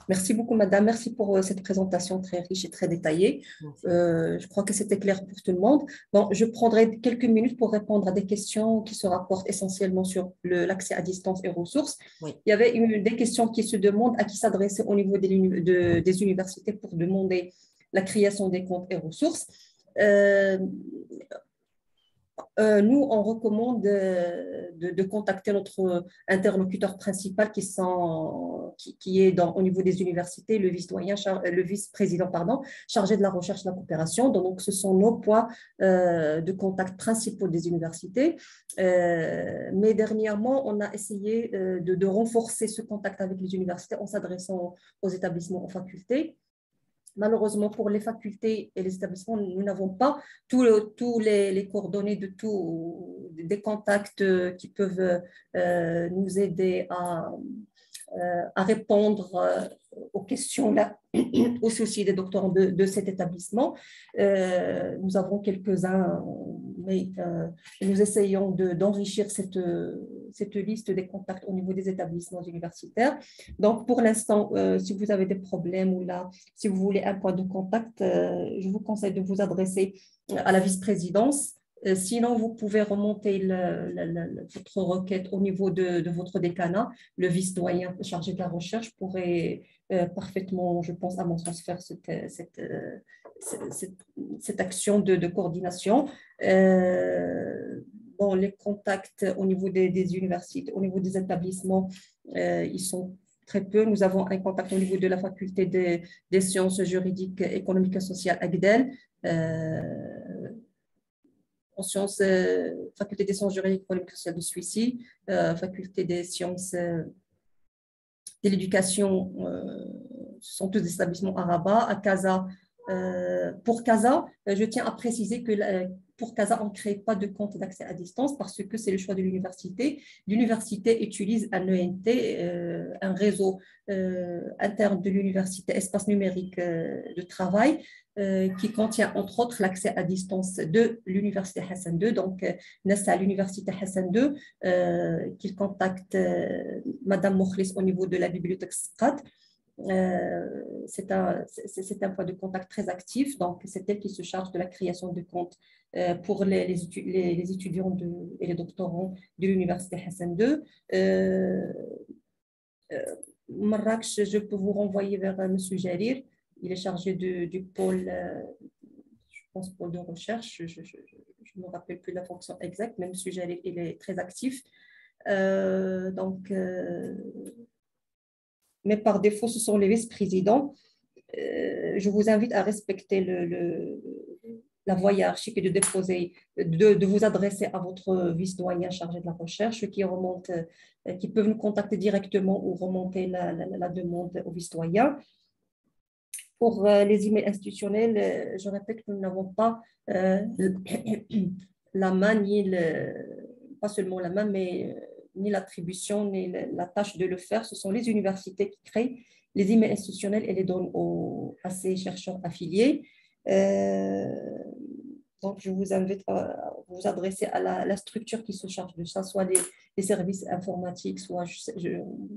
Merci beaucoup, madame. Merci pour cette présentation très riche et très détaillée. Je crois que c'était clair pour tout le monde. Bon, je prendrai quelques minutes pour répondre à des questions qui se rapportent essentiellement sur l'accès à distance et ressources. Oui. Il y avait des questions qui se demandent à qui s'adresser au niveau des universités pour demander la création des comptes et ressources. Nous, on recommande de contacter notre interlocuteur principal qui est au niveau des universités, le vice-président chargé de la recherche et de la coopération. Donc, ce sont nos points de contact principaux des universités. Mais dernièrement, on a essayé de renforcer ce contact avec les universités en s'adressant aux établissements, aux facultés. Malheureusement, pour les facultés et les établissements, nous n'avons pas tous les coordonnées des contacts qui peuvent nous aider à répondre aux questions là, aux soucis des doctorants de cet établissement. Nous avons quelques-uns, mais nous essayons d'enrichir cette liste des contacts au niveau des établissements universitaires. Donc, pour l'instant, si vous avez des problèmes ou là, si vous voulez un point de contact, je vous conseille de vous adresser à la vice-présidence. Sinon, vous pouvez remonter votre requête au niveau de votre décanat. Le vice-doyen chargé de la recherche pourrait parfaitement, je pense, à mon sens, faire cette action de coordination. Bon, les contacts au niveau des universités, au niveau des établissements, ils sont très peu. Nous avons un contact au niveau de la faculté des sciences juridiques, économiques et sociales AGDEL. En sciences, faculté des sciences juridiques, économiques et sociales de Suisse, faculté des sciences de l'éducation, ce sont tous des établissements à Rabat, à Casa. Pour Casa, je tiens à préciser que pour Casa, on ne crée pas de compte d'accès à distance parce que c'est le choix de l'université. L'université utilise un ENT, un réseau interne de l'université, espace numérique de travail, qui contient entre autres l'accès à distance de l'université Hassan II. Donc, n'est-ce à l'université Hassan II qu'il contacte Madame Mokhlis au niveau de la bibliothèque Sqat. C'est un point de contact très actif, donc c'est elle qui se charge de la création de comptes pour les étudiants et les doctorants de l'université Hassan II. Marrakech, je peux vous renvoyer vers M. Jarir, il est chargé du pôle, je pense, pôle de recherche, je ne me rappelle plus la fonction exacte, mais M. Jarir, il est très actif. Mais par défaut, ce sont les vice-présidents. Je vous invite à respecter la voie hiérarchique et de vous adresser à votre vice-doyen chargé de la recherche qui peuvent nous contacter directement ou remonter la demande au vice-doyen. Pour les emails institutionnels, je répète que nous n'avons pas la main, pas seulement la main, mais ni l'attribution, ni la tâche de le faire. Ce sont les universités qui créent les emails institutionnels et les donnent à ces chercheurs affiliés. Donc, je vous invite à vous adresser à la structure qui se charge de ça, soit les services informatiques, soit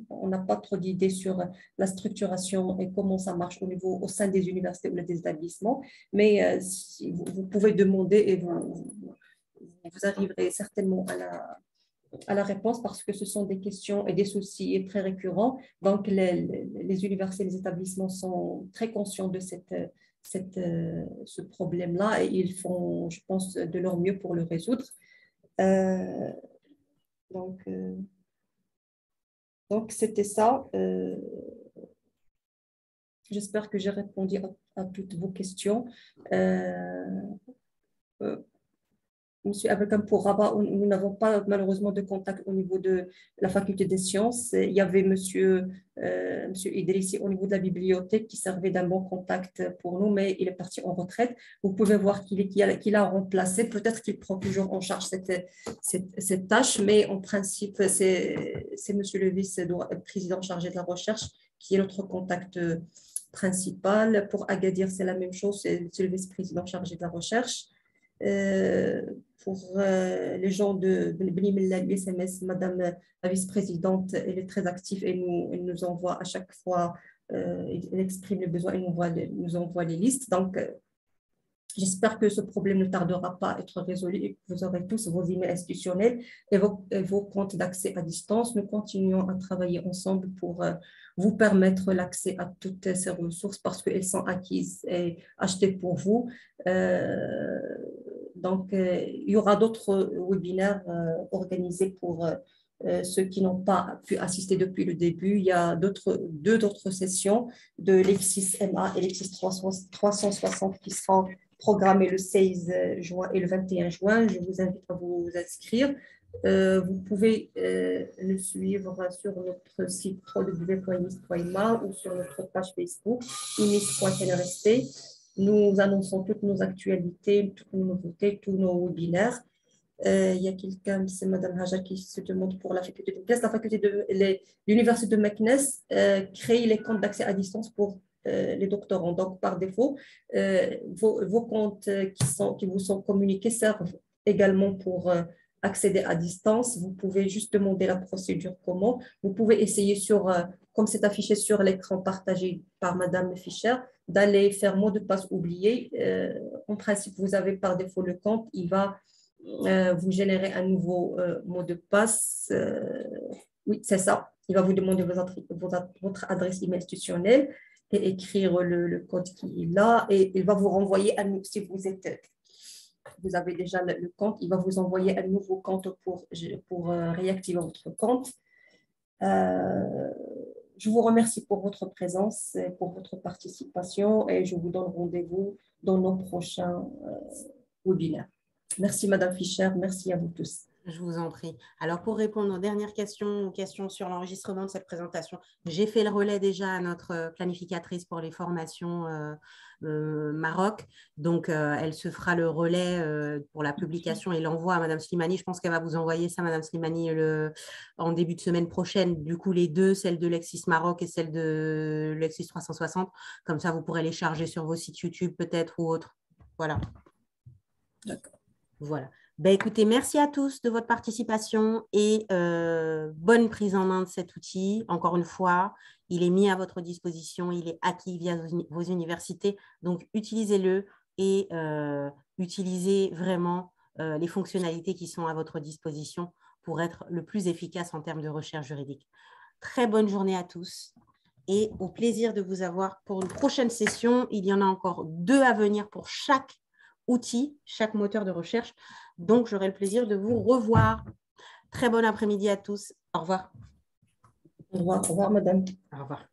on n'a pas trop d'idées sur la structuration et comment ça marche au sein des universités ou des établissements, mais si vous pouvez demander et vous arriverez certainement à la réponse parce que ce sont des questions et des soucis très récurrents. Donc, les universités et les établissements sont très conscients de ce problème-là et ils font, je pense, de leur mieux pour le résoudre. Donc c'était ça. J'espère que j'ai répondu à toutes vos questions. Monsieur Abelkam, pour Rabat, nous n'avons pas malheureusement de contact au niveau de la faculté des sciences. Il y avait monsieur Idrissi au niveau de la bibliothèque qui servait d'un bon contact pour nous, mais il est parti en retraite. Vous pouvez voir qu'il a remplacé. Peut-être qu'il prend toujours en charge cette tâche, mais en principe, c'est monsieur le vice-président chargé de la recherche qui est notre contact principal. Pour Agadir, c'est la même chose, c'est le vice-président chargé de la recherche. Pour les gens de Bni Mellal, l'USMS, Madame la vice-présidente, elle est très active et elle nous envoie à chaque fois, elle exprime les besoins et nous envoie les listes. Donc, j'espère que ce problème ne tardera pas à être résolu et que vous aurez tous vos emails institutionnels et vos comptes d'accès à distance. Nous continuons à travailler ensemble pour vous permettre l'accès à toutes ces ressources parce qu'elles sont acquises et achetées pour vous. Donc, il y aura d'autres webinaires organisés pour ceux qui n'ont pas pu assister depuis le début. Il y a deux autres sessions de l'Exis MA et l'Exis 360 qui seront programmé le 16 juin et le 21 juin. Je vous invite à vous inscrire. Vous pouvez nous suivre sur notre site www.inis.ma ou sur notre page Facebook inis.nrst. Nous annonçons toutes nos actualités, toutes nos nouveautés, tous nos webinaires. Il y a quelqu'un, c'est Madame Haja qui se demande pour la faculté de Meknes. La faculté de l'université de Meknes crée les comptes d'accès à distance pour les doctorants. Donc, par défaut, vos comptes qui vous sont communiqués servent également pour accéder à distance. Vous pouvez juste demander la procédure comment. Vous pouvez essayer comme c'est affiché sur l'écran partagé par Madame Fischer, d'aller faire mot de passe oublié. En principe, vous avez par défaut le compte. Il va vous générer un nouveau mot de passe. Oui, c'est ça. Il va vous demander votre adresse email institutionnelle et écrire le code qui est là. Et il va vous renvoyer à nous. Si vous avez déjà le compte, il va vous envoyer un nouveau compte pour réactiver votre compte. Je vous remercie pour votre présence et pour votre participation et je vous donne rendez-vous dans nos prochains webinaires. Merci Madame Fischer, merci à vous tous. Je vous en prie. Alors, pour répondre aux dernières questions, aux questions sur l'enregistrement de cette présentation, j'ai fait le relais déjà à notre planificatrice pour les formations Maroc. Donc, elle se fera le relais pour la publication et l'envoi à Madame Slimani. Je pense qu'elle va vous envoyer ça, Madame Slimani, en début de semaine prochaine. Du coup, les deux, celle de Lexis Maroc et celle de Lexis 360. Comme ça, vous pourrez les charger sur vos sites YouTube peut-être ou autres. Voilà. D'accord. Voilà. Ben, écoutez, merci à tous de votre participation et bonne prise en main de cet outil. Encore une fois, il est mis à votre disposition, il est acquis via vos universités. Donc, utilisez-le et utilisez vraiment les fonctionnalités qui sont à votre disposition pour être le plus efficace en termes de recherche juridique. Très bonne journée à tous et au plaisir de vous avoir pour une prochaine session. Il y en a encore 2 à venir pour chaque outil, chaque moteur de recherche. Donc, j'aurai le plaisir de vous revoir. Très bon après-midi à tous. Au revoir. Au revoir, madame. Au revoir.